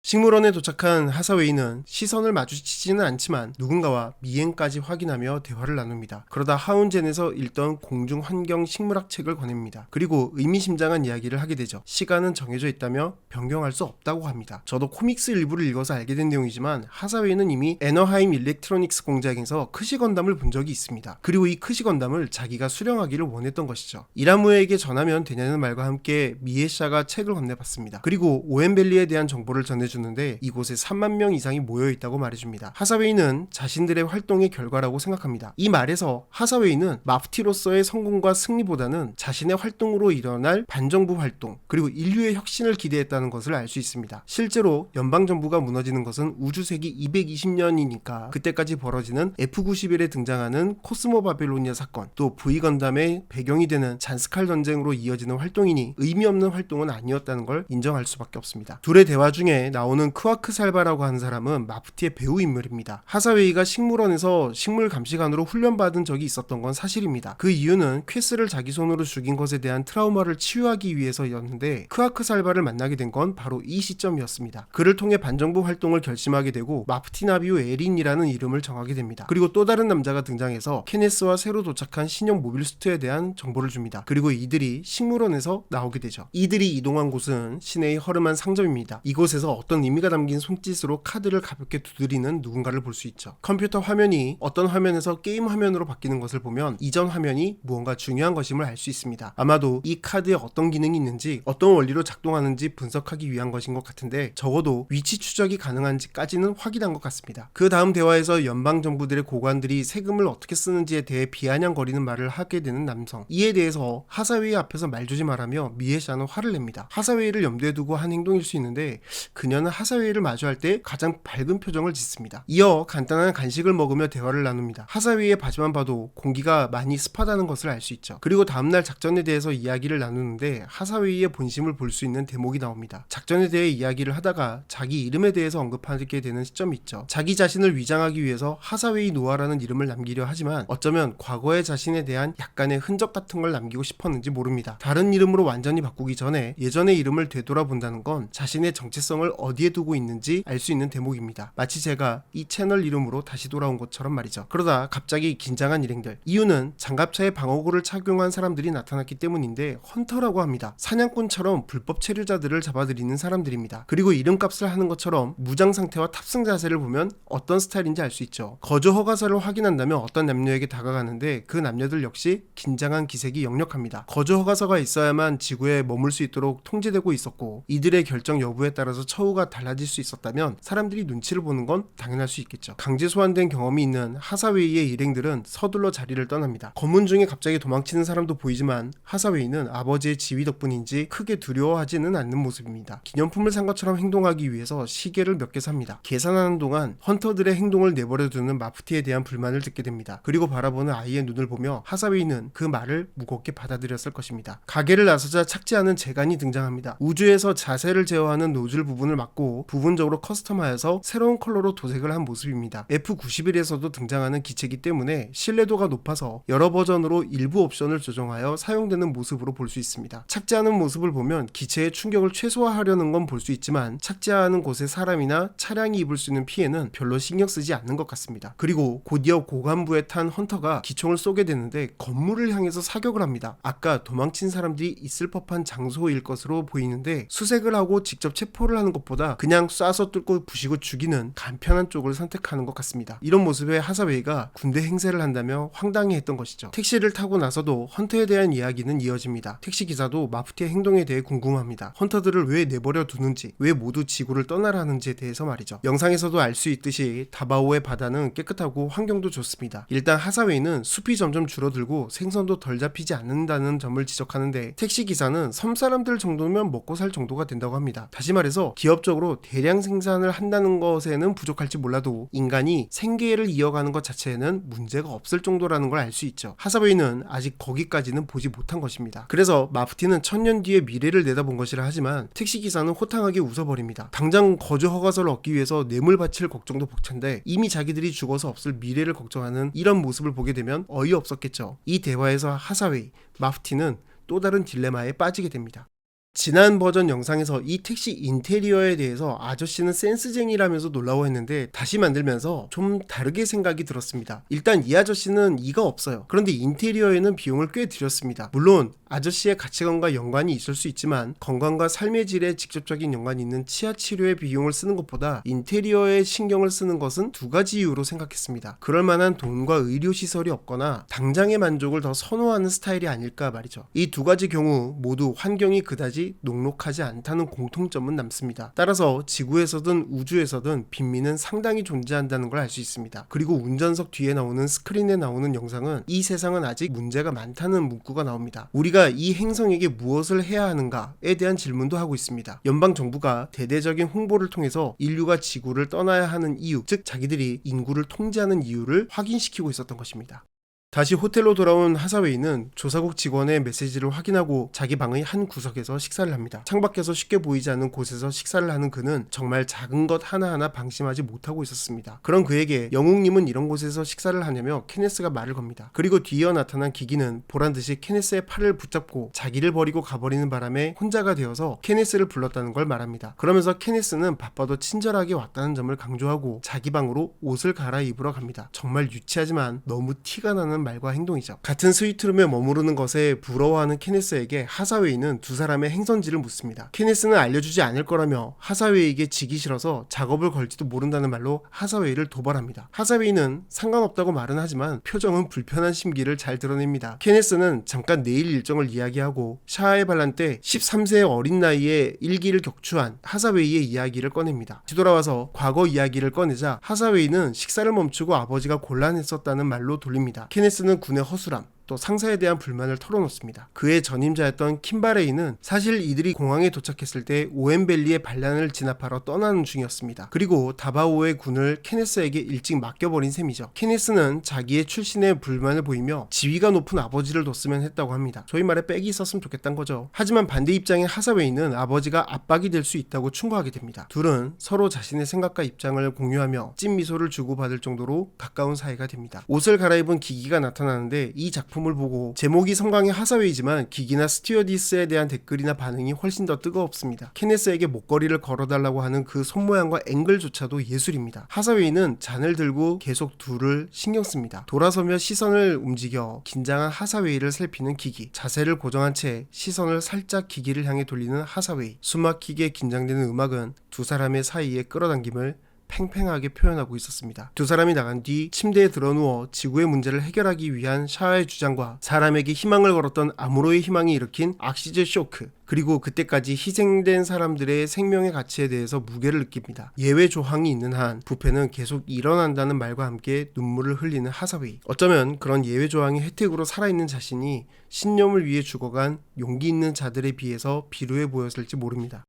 식물원에 도착한 하사웨이는 시선을 마주치지는 않지만 누군가와 미행까지 확인하며 대화를 나눕니다. 그러다 하운젠에서 읽던 공중환경 식물학 책을 권합니다. 그리고 의미심장한 이야기를 하게 되죠. 시간은 정해져 있다며 변경할 수 없다고 합니다. 저도 코믹스 일부를 읽어서 알게 된 내용이지만 하사웨이는 이미 애너하임 일렉트로닉스 공장에서 크시 건담을 본 적이 있습니다. 그리고 이 크시 건담을 자기가 수령하기를 원했던 것이죠. 이라무에게 전하면 되냐는 말과 함께 미에샤가 책을 건네봤습니다. 그리고 오웬밸리에 대한 정보를 전해주는데 이곳에 3만 명 이상이 모여있다고 말해줍니다. 하사웨이는 자신들의 활동의 결과라고 생각합니다. 이 말에서 하사웨이는 마프티로서의 성공과 승리보다는 자신의 활동으로 일어날 반정부 활동 그리고 인류의 혁신을 기대했다는 것을 알 수 있습니다. 실제로 연방정부가 무너지는 것은 우주세기 220년이니까 그때까지 벌어지는 F-91에 등장하는 코스모 바빌로니아 사건, 또 V건담의 배경이 되는 잔스칼 전쟁으로 이어지는 활동이니 의미 없는 활동은 아니었다는 걸 인정할 수밖에 없습니다. 둘의 대화 중에 나오는 크와크 살바라고 하는 사람은 마프티의 배우 인물입니다. 하사웨이가 식물원에서 식물 감시관으로 훈련받은 적이 있었던 건 사실입니다. 그 이유는 퀘스를 자기 손으로 죽인 것에 대한 트라우마를 치유하기 위해서였는데 크와크 살바를 만나게 된 건 바로 이 시점이었습니다. 그를 통해 반정부 활동을 결심하게 되고 마프티나비오 에린이라는 이름을 정하게 됩니다. 그리고 또 다른 남자가 등장해서 케네스와 새로 도착한 신형 모빌수트에 대한 정보를 줍니다. 그리고 이들이 식물원에서 나오게 되죠. 이들이 이동한 곳은 시내의 허름한 상점입니다. 이곳에서 어떤 의미가 담긴 손짓으로 카드를 가볍게 두드리는 누군가를 볼 수 있죠. 컴퓨터 화면이 어떤 화면에서 게임 화면으로 바뀌는 것을 보면 이전 화면이 무언가 중요한 것임을 알 수 있습니다. 아마도 이 카드에 어떤 기능이 있는지 어떤 원리로 작동하는지 분석하기 위한 것인 것 같은데 적어도 위치 추적이 가능한지까지는 확인한 것 같습니다. 그 다음 대화에서 연방정부들의 고관들이 세금을 어떻게 쓰는지에 대해 비아냥거리는 말을 하게 되는 남성, 이에 대해서 하사웨이 앞에서 말조지 말하며 미에샤는 화를 냅니다. 하사웨이를 염두에 두고 한 행동일 수 있는데 그녀는 그녀는 하사웨이를 마주할 때 가장 밝은 표정을 짓습니다. 이어 간단한 간식을 먹으며 대화를 나눕니다. 하사웨이의 바지만 봐도 공기가 많이 습하다는 것을 알 수 있죠. 그리고 다음날 작전에 대해서 이야기를 나누는데 하사웨이의 본심을 볼 수 있는 대목이 나옵니다. 작전에 대해 이야기를 하다가 자기 이름에 대해서 언급하게 되는 시점이 있죠. 자기 자신을 위장하기 위해서 하사웨이 노아라는 이름을 남기려 하지만 어쩌면 과거의 자신에 대한 약간의 흔적 같은 걸 남기고 싶었는지 모릅니다. 다른 이름으로 완전히 바꾸기 전에 예전의 이름을 되돌아본다는 건 자신의 정체성을 어디에 두고 있는지 알 수 있는 대목입니다. 마치 제가 이 채널 이름으로 다시 돌아온 것처럼 말이죠. 그러다 갑자기 긴장한 일행들. 이유는 장갑차에 방어구를 착용한 사람들이 나타났기 때문인데 헌터라고 합니다. 사냥꾼처럼 불법 체류자들을 잡아들이는 사람들입니다. 그리고 이름값을 하는 것처럼 무장 상태와 탑승 자세를 보면 어떤 스타일인지 알 수 있죠. 거주 허가서를 확인한다면 어떤 남녀에게 다가가는데 그 남녀들 역시 긴장한 기색이 역력합니다. 거주 허가서가 있어야만 지구에 머물 수 있도록 통제되고 있었고 이들의 결정 여부에 따라서 처우가 달라질 수 있었다면 사람들이 눈치를 보는 건 당연할 수 있겠죠. 강제 소환된 경험이 있는 하사웨이의 일행들은 서둘러 자리를 떠납니다. 검문 중에 갑자기 도망치는 사람도 보이지만 하사웨이는 아버지의 지휘 덕분인지 크게 두려워하지는 않는 모습입니다. 기념품을 산 것처럼 행동하기 위해서 시계를 몇 개 삽니다. 계산하는 동안 헌터들의 행동을 내버려두는 마프티에 대한 불만을 듣게 됩니다. 그리고 바라보는 아이의 눈을 보며 하사웨이는 그 말을 무겁게 받아들였을 것입니다. 가게를 나서자 착지 않은 재간이 등장합니다. 우주에서 자세를 제어하는 노즐 부분을 막고 부분적으로 커스텀하여서 새로운 컬러로 도색을 한 모습입니다. F91에서도 등장하는 기체이기 때문에 신뢰도가 높아서 여러 버전으로 일부 옵션을 조정하여 사용되는 모습으로 볼 수 있습니다. 착지하는 모습을 보면 기체의 충격을 최소화하려는 건 볼 수 있지만 착지하는 곳에 사람이나 차량이 입을 수 있는 피해는 별로 신경 쓰지 않는 것 같습니다. 그리고 곧이어 고관부에 탄 헌터가 기총을 쏘게 되는데 건물을 향해서 사격을 합니다. 아까 도망친 사람들이 있을 법한 장소일 것으로 보이는데 수색을 하고 직접 체포를 하는 것보다 그냥 쏴서 뚫고 부시고 죽이는 간편한 쪽을 선택하는 것 같습니다. 이런 모습에 하사웨이가 군대 행세를 한다며 황당해했던 것이죠. 택시를 타고 나서도 헌터에 대한 이야기는 이어집니다. 택시기사도 마프티의 행동에 대해 궁금합니다. 헌터들을 왜 내버려 두는지, 왜 모두 지구를 떠나라는지에 대해서 말이죠. 영상에서도 알 수 있듯이 다바오의 바다는 깨끗하고 환경도 좋습니다. 일단 하사웨이는 숲이 점점 줄어들고 생선도 덜 잡히지 않는다는 점을 지적하는데 택시기사는 섬 사람들 정도면 먹고 살 정도가 된다고 합니다. 다시 말해서 기업적으로 대량 생산을 한다는 것에는 부족할지 몰라도 인간이 생계를 이어가는 것 자체에는 문제가 없을 정도라는 걸 알 수 있죠. 하사웨이는 아직 거기까지는 보지 못한 것입니다. 그래서 마프티는 1000년 뒤의 미래를 내다본 것이라 하지만 택시기사는 호탕하게 웃어버립니다. 당장 거주 허가서를 얻기 위해서 뇌물 바칠 걱정도 벅찬데 이미 자기들이 죽어서 없을 미래를 걱정하는 이런 모습을 보게 되면 어이없었겠죠. 이 대화에서 하사웨이, 마프티는 또 다른 딜레마에 빠지게 됩니다. 지난 버전 영상에서 이 택시 인테리어에 대해서 아저씨는 센스쟁이라면서 놀라워했는데 다시 만들면서 좀 다르게 생각이 들었습니다. 일단 이 아저씨는 이가 없어요. 그런데 인테리어에는 비용을 꽤 들였습니다. 물론 아저씨의 가치관과 연관이 있을 수 있지만 건강과 삶의 질에 직접적인 연관이 있는 치아 치료에 비용을 쓰는 것보다 인테리어에 신경을 쓰는 것은 두 가지 이유로 생각했습니다. 그럴 만한 돈과 의료시설이 없거나 당장의 만족을 더 선호하는 스타일이 아닐까 말이죠. 이 두 가지 경우 모두 환경이 그다지 녹록하지 않다는 공통점은 남습니다. 따라서 지구에서든 우주에서든 빈민은 상당히 존재한다는 걸 알 수 있습니다. 그리고 운전석 뒤에 나오는 스크린에 나오는 영상은 이 세상은 아직 문제가 많다는 문구가 나옵니다. 우리가 이 행성에게 무엇을 해야 하는가에 대한 질문도 하고 있습니다. 연방정부가 대대적인 홍보를 통해서 인류가 지구를 떠나야 하는 이유, 즉 자기들이 인구를 통제하는 이유를 확인시키고 있었던 것입니다. 다시 호텔로 돌아온 하사웨이는 조사국 직원의 메시지를 확인하고 자기 방의 한 구석에서 식사를 합니다. 창밖에서 쉽게 보이지 않는 곳에서 식사를 하는 그는 정말 작은 것 하나하나 방심하지 못하고 있었습니다. 그런 그에게 영웅님은 이런 곳에서 식사를 하냐며 케네스가 말을 겁니다. 그리고 뒤이어 나타난 기기는 보란듯이 케네스의 팔을 붙잡고 자기를 버리고 가버리는 바람에 혼자가 되어서 케네스를 불렀다는 걸 말합니다. 그러면서 케네스는 바빠도 친절하게 왔다는 점을 강조하고 자기 방으로 옷을 갈아입으러 갑니다. 정말 유치하지만 너무 티가 나는 말과 행동이죠. 같은 스위트룸에 머무르는 것에 부러워하는 케네스에게 하사웨이는 두 사람의 행선지를 묻습니다. 케네스는 알려주지 않을 거라며 하사웨이에게 지기 싫어서 작업을 걸지도 모른다는 말로 하사웨이를 도발합니다. 하사웨이는 상관없다고 말은 하지만 표정은 불편한 심기를 잘 드러냅니다. 케네스는 잠깐 내일 일정을 이야기하고 샤하의 반란 때 13세의 어린 나이에 일기를 격추한 하사웨이의 이야기를 꺼냅니다. 뒤돌아와서 과거 이야기를 꺼내자 하사웨이는 식사를 멈추고 아버지가 곤란했었다는 말로 돌립니다. 케네스는 군의 허술함, 또 상사에 대한 불만을 털어놓습니다. 그의 전임자였던 킴바레이는 사실 이들이 공항에 도착했을 때 오엠밸리의 반란을 진압하러 떠나는 중이었습니다. 그리고 다바오의 군을 케네스에게 일찍 맡겨버린 셈이죠. 케네스는 자기의 출신에 불만을 보이며 지위가 높은 아버지를 뒀으면 했다고 합니다. 소위 말해 빽이 있었으면 좋겠다는 거죠. 하지만 반대 입장인 하사웨이는 아버지가 압박이 될 수 있다고 충고하게 됩니다. 둘은 서로 자신의 생각과 입장을 공유하며 찐미소를 주고받을 정도로 가까운 사이가 됩니다. 옷을 갈아입은 기기가 나타나는데 이 작품을 보고 제목이 섬광의 하사웨이지만 기기나 스튜어디스에 대한 댓글이나 반응이 훨씬 더 뜨거웠습니다. 케네스에게 목걸이를 걸어달라고 하는 그 손모양과 앵글조차도 예술입니다. 하사웨이는 잔을 들고 계속 둘을 신경 씁니다. 돌아서며 시선을 움직여 긴장한 하사웨이를 살피는 기기, 자세를 고정한 채 시선을 살짝 기기를 향해 돌리는 하사웨이. 숨막히게 긴장되는 음악은 두 사람의 사이에 끌어당김을 팽팽하게 표현하고 있었습니다. 두 사람이 나간 뒤 침대에 드러누워 지구의 문제를 해결하기 위한 샤의 주장과 사람에게 희망을 걸었던 아무로의 희망이 일으킨 악시즈 쇼크, 그리고 그때까지 희생된 사람들의 생명의 가치에 대해서 무게를 느낍니다. 예외 조항이 있는 한 부패는 계속 일어난다는 말과 함께 눈물을 흘리는 하사웨이. 어쩌면 그런 예외 조항의 혜택으로 살아있는 자신이 신념을 위해 죽어간 용기 있는 자들에 비해서 비루해 보였을지 모릅니다.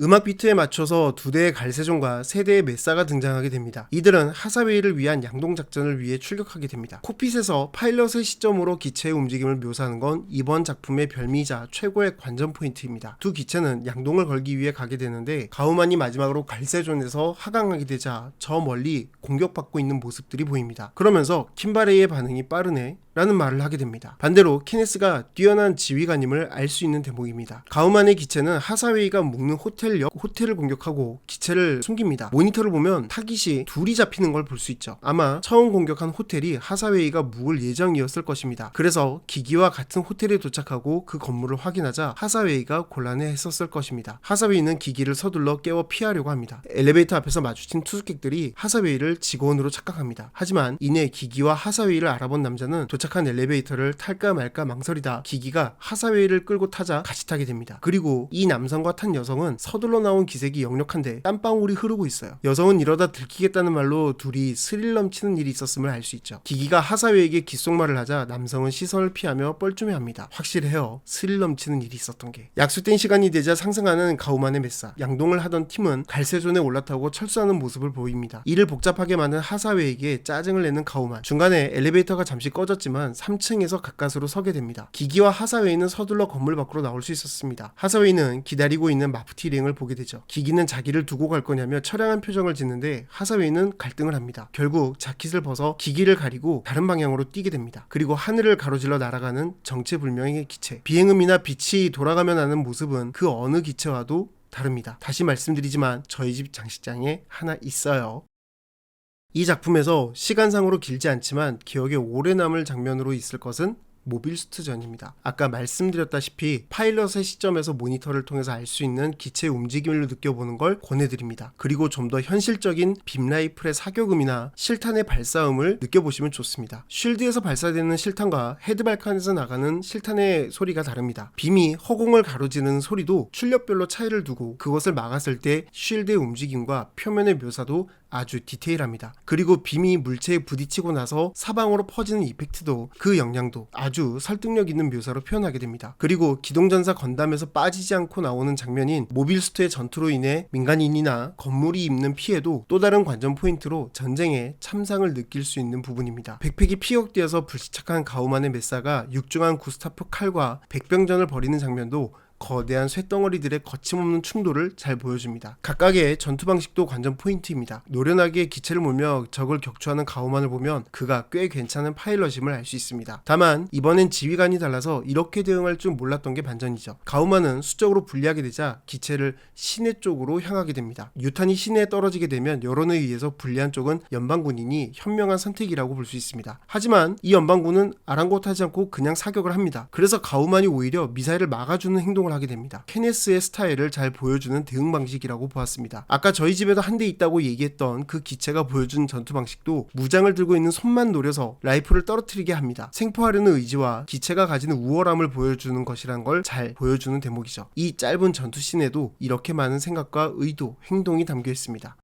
음악 비트에 맞춰서 두 대의 갈세종과 세 대의 메사가 등장하게 됩니다. 이들은 하사웨이를 위한 양동 작전을 위해 출격하게 됩니다. 콕핏에서 파일럿의 시점으로 기체의 움직임을 묘사하는 건 이번 작품의 별미이자 최고의 관전 포인트입니다. 두 기체는 양동을 걸기 위해 가게 되는데 가우만이 마지막으로 갈세존에서 하강하게 되자 저 멀리 공격받고 있는 모습들이 보입니다. 그러면서 킴바레이의 반응이 빠르네 라는 말을 하게 됩니다. 반대로 케네스가 뛰어난 지휘관임을 알 수 있는 대목입니다. 가우만의 기체는 하사웨이가 묵는 호텔을 공격하고 기체를 숨깁니다. 모니터를 보면 타깃이 둘이 잡히는 걸 볼 수 있죠. 아마 처음 공격한 호텔이 하사웨이가 묵을 예정이었을 것입니다. 그래서 기기와 같은 호텔에 도착하고 그 건물을 확인하자 하사웨이가 곤란해했었을 것입니다. 하사웨이는 기기를 서둘러 깨워 피하려고 합니다. 엘리베이터 앞에서 마주친 투숙객들이 하사웨이를 직원으로 착각합니다. 하지만 이내 기기와 하사웨이를 알아본 남자는 도착한 엘리베이터를 탈까 말까 망설이다 기기가 하사웨이를 끌고 타자 같이 타게 됩니다. 그리고 이 남성과 탄 여성은 서둘러 나온 기색이 역력한데 땀방울이 흐르고 있어요. 여성은 이러다 들키겠다는 말로 둘이 스릴 넘치는 일이 있었음을 알 수 있죠. 기기가 하사웨이에게 귓속말을 하자 남성은 시선을 피하며 뻘쭘해합니다. 확실해요. 스릴 넘치는 일이 있었던 게. 약속된 시간이 되자 상승하는 가우만의 메사. 양동을 하던 팀은 갈세존에 올라타고 철수하는 모습을 보입니다. 일을 복잡하게 만든 하사웨이에게 짜증을 내는 가우만. 중간에 엘리베이터가 잠시 꺼졌지만 3층에서 가까스로 서게 됩니다. 기기와 하사웨이는 서둘러 건물 밖으로 나올 수 있었습니다. 하사웨이는 기다리고 있는 마프티링을 보게 되죠. 기기는 자기를 두고 갈 거냐며 처량한 표정을 짓는데 하사웨이는 갈등을 합니다. 결국 자켓을 벗어 기기를 가리고 다른 방향으로 뛰게 됩니다. 그리고 하늘을 가로질러 날아가는 정체불명의 기체. 비행음이나 빛이 돌아가며 나는 모습은 그 어느 기체와도 다릅니다. 다시 말씀드리지만 저희 집 장식장에 하나 있어요. 이 작품에서 시간상으로 길지 않지만 기억에 오래 남을 장면으로 있을 것은 모빌스트전입니다. 아까 말씀드렸다시피 파일럿의 시점에서 모니터를 통해서 알 수 있는 기체의 움직임을 느껴보는 걸 권해드립니다. 그리고 좀 더 현실적인 빔라이플의 사격음이나 실탄의 발사음을 느껴보시면 좋습니다. 쉴드에서 발사되는 실탄과 헤드발칸에서 나가는 실탄의 소리가 다릅니다. 빔이 허공을 가로지르는 소리도 출력별로 차이를 두고 그것을 막았을 때 쉴드의 움직임과 표면의 묘사도 아주 디테일합니다. 그리고 빔이 물체에 부딪히고 나서 사방으로 퍼지는 이펙트도 그 영향도 아주 설득력 있는 묘사로 표현하게 됩니다. 그리고 기동전사 건담에서 빠지지 않고 나오는 장면인 모빌스트의 전투로 인해 민간인이나 건물이 입는 피해도 또 다른 관전 포인트로 전쟁의 참상을 느낄 수 있는 부분입니다. 백팩이 피격되어서 불시착한 가우만의 메사가 육중한 구스타프 칼과 백병전을 벌이는 장면도 거대한 쇳덩어리들의 거침없는 충돌을 잘 보여줍니다. 각각의 전투 방식도 관전 포인트입니다. 노련하게 기체를 몰며 적을 격추하는 가우만을 보면 그가 꽤 괜찮은 파일럿임을 알 수 있습니다. 다만 이번엔 지휘관이 달라서 이렇게 대응할 줄 몰랐던 게 반전이죠. 가우만은 수적으로 불리하게 되자 기체를 시내 쪽으로 향하게 됩니다. 유탄이 시내에 떨어지게 되면 여론에 의해서 불리한 쪽은 연방군인이 현명한 선택이라고 볼 수 있습니다. 하지만 이 연방군은 아랑곳하지 않고 그냥 사격을 합니다. 그래서 가우만이 오히려 미사일을 막아주는 행동을 하게 됩니다. 케네스의 스타일을 잘 보여주는 대응 방식이라고 보았습니다. 아까 저희 집에도 한 대 있다고 얘기했던 그 기체가 보여준 전투 방식도 무장을 들고 있는 손만 노려서 라이플을 떨어뜨리게 합니다. 생포하려는 의지와 기체가 가지는 우월함을 보여주는 것이란 걸 잘 보여주는 대목이죠. 이 짧은 전투 씬에도 이렇게 많은 생각과 의도, 행동이 담겨 있습니다.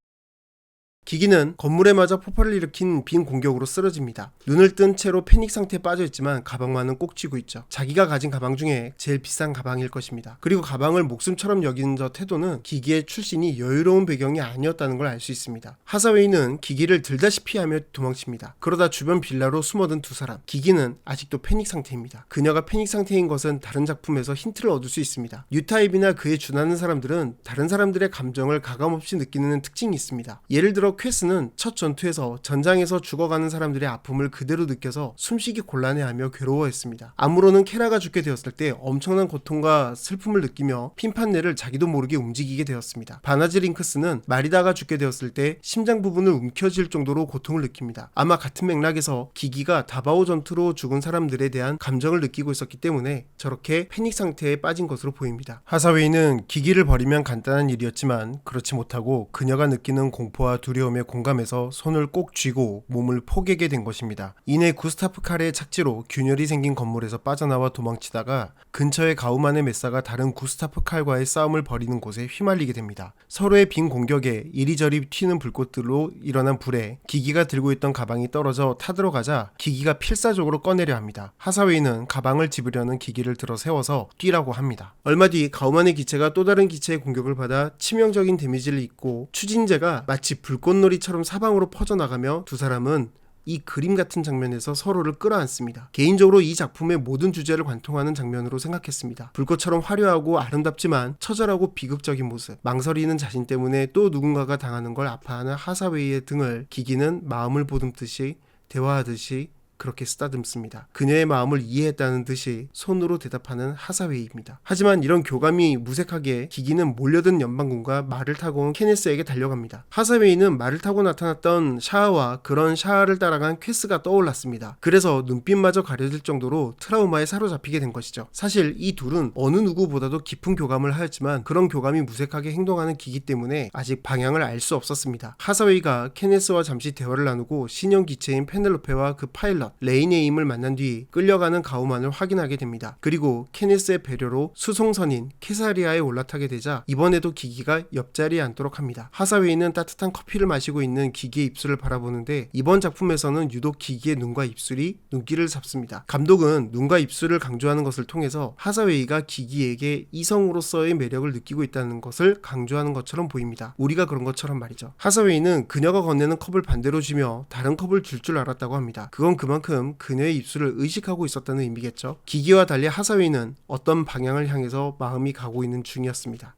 기기는 건물에 맞아 폭발을 일으킨 빈 공격으로 쓰러집니다. 눈을 뜬 채로 패닉 상태에 빠져있지만 가방만은 꼭 쥐고 있죠. 자기가 가진 가방 중에 제일 비싼 가방일 것입니다. 그리고 가방을 목숨처럼 여기는 저 태도는 기기의 출신이 여유로운 배경이 아니었다는 걸 알 수 있습니다. 하사웨이는 기기를 들다시피 하며 도망칩니다. 그러다 주변 빌라로 숨어든 두 사람. 기기는 아직도 패닉 상태입니다. 그녀가 패닉 상태인 것은 다른 작품에서 힌트를 얻을 수 있습니다. 유타입이나 그에 준하는 사람들은 다른 사람들의 감정을 가감없이 느끼는 특징이 있습니다. 예를 들어 퀘스는 첫 전투에서 전장에서 죽어가는 사람들의 아픔을 그대로 느껴서 숨쉬기 곤란해하며 괴로워했습니다. 아무로는 케라가 죽게 되었을 때 엄청난 고통과 슬픔을 느끼며 핀판넬을 자기도 모르게 움직이게 되었습니다. 바나지 링크스는 마리다가 죽게 되었을 때 심장 부분을 움켜쥘 정도로 고통을 느낍니다. 아마 같은 맥락에서 기기가 다바오 전투로 죽은 사람들에 대한 감정을 느끼고 있었기 때문에 저렇게 패닉 상태에 빠진 것으로 보입니다. 하사웨이는 기기를 버리면 간단한 일이었지만 그렇지 못하고 그녀가 느끼는 공포와 두려움에 공감해서 손을 꼭 쥐고 몸을 포개게 된 것입니다. 이내 구스타프 칼의 착지로 균열이 생긴 건물에서 빠져나와 도망치다가 근처의 가우만의 메사가 다른 구스타프 칼과의 싸움을 벌이는 곳에 휘말리게 됩니다. 서로의 빈 공격에 이리저리 튀는 불꽃들로 일어난 불에 기기가 들고 있던 가방이 떨어져 타들어가자 기기가 필사적으로 꺼내려 합니다. 하사웨이는 가방을 집으려는 기기를 들어 세워서 뛰라고 합니다. 얼마 뒤 가우만의 기체가 또 다른 기체의 공격을 받아 치명적인 데미지를 입고 추진제가 마치 불꽃놀이처럼 사방으로 퍼져나가며 두 사람은 이 그림 같은 장면에서 서로를 끌어안습니다. 개인적으로 이 작품의 모든 주제를 관통하는 장면으로 생각했습니다. 불꽃처럼 화려하고 아름답지만 처절하고 비극적인 모습, 망설이는 자신 때문에 또 누군가가 당하는 걸 아파하는 하사웨이의 등을 기기는 마음을 보듬듯이 대화하듯이 그렇게 쓰다듬습니다. 그녀의 마음을 이해했다는 듯이 손으로 대답하는 하사웨이입니다. 하지만 이런 교감이 무색하게 기기는 몰려든 연방군과 말을 타고 온 케네스에게 달려갑니다. 하사웨이는 말을 타고 나타났던 샤아와 그런 샤아를 따라간 퀘스가 떠올랐습니다. 그래서 눈빛마저 가려질 정도로 트라우마에 사로잡히게 된 것이죠. 사실 이 둘은 어느 누구보다도 깊은 교감을 하였지만 그런 교감이 무색하게 행동하는 기기 때문에 아직 방향을 알 수 없었습니다. 하사웨이가 케네스와 잠시 대화를 나누고 신형 기체인 페넬로페와 그 파일럿 레이네임을 만난 뒤 끌려가는 가우만을 확인하게 됩니다. 그리고 케네스의 배려로 수송선인 케사리아에 올라타게 되자 이번에도 기기가 옆자리에 앉도록 합니다. 하사웨이는 따뜻한 커피를 마시고 있는 기기의 입술을 바라보는데 이번 작품에서는 유독 기기의 눈과 입술이 눈길을 잡습니다. 감독은 눈과 입술을 강조하는 것을 통해서 하사웨이가 기기에게 이성으로서의 매력을 느끼고 있다는 것을 강조하는 것처럼 보입니다. 우리가 그런 것처럼 말이죠. 하사웨이는 그녀가 건네는 컵을 반대로 쥐며 다른 컵을 줄 알았다고 합니다. 그건 그만큼 그녀의 입술을 의식하고 있었다는 의미겠죠. 기기와 달리 하사웨이는 어떤 방향을 향해서 마음이 가고 있는 중이었습니다.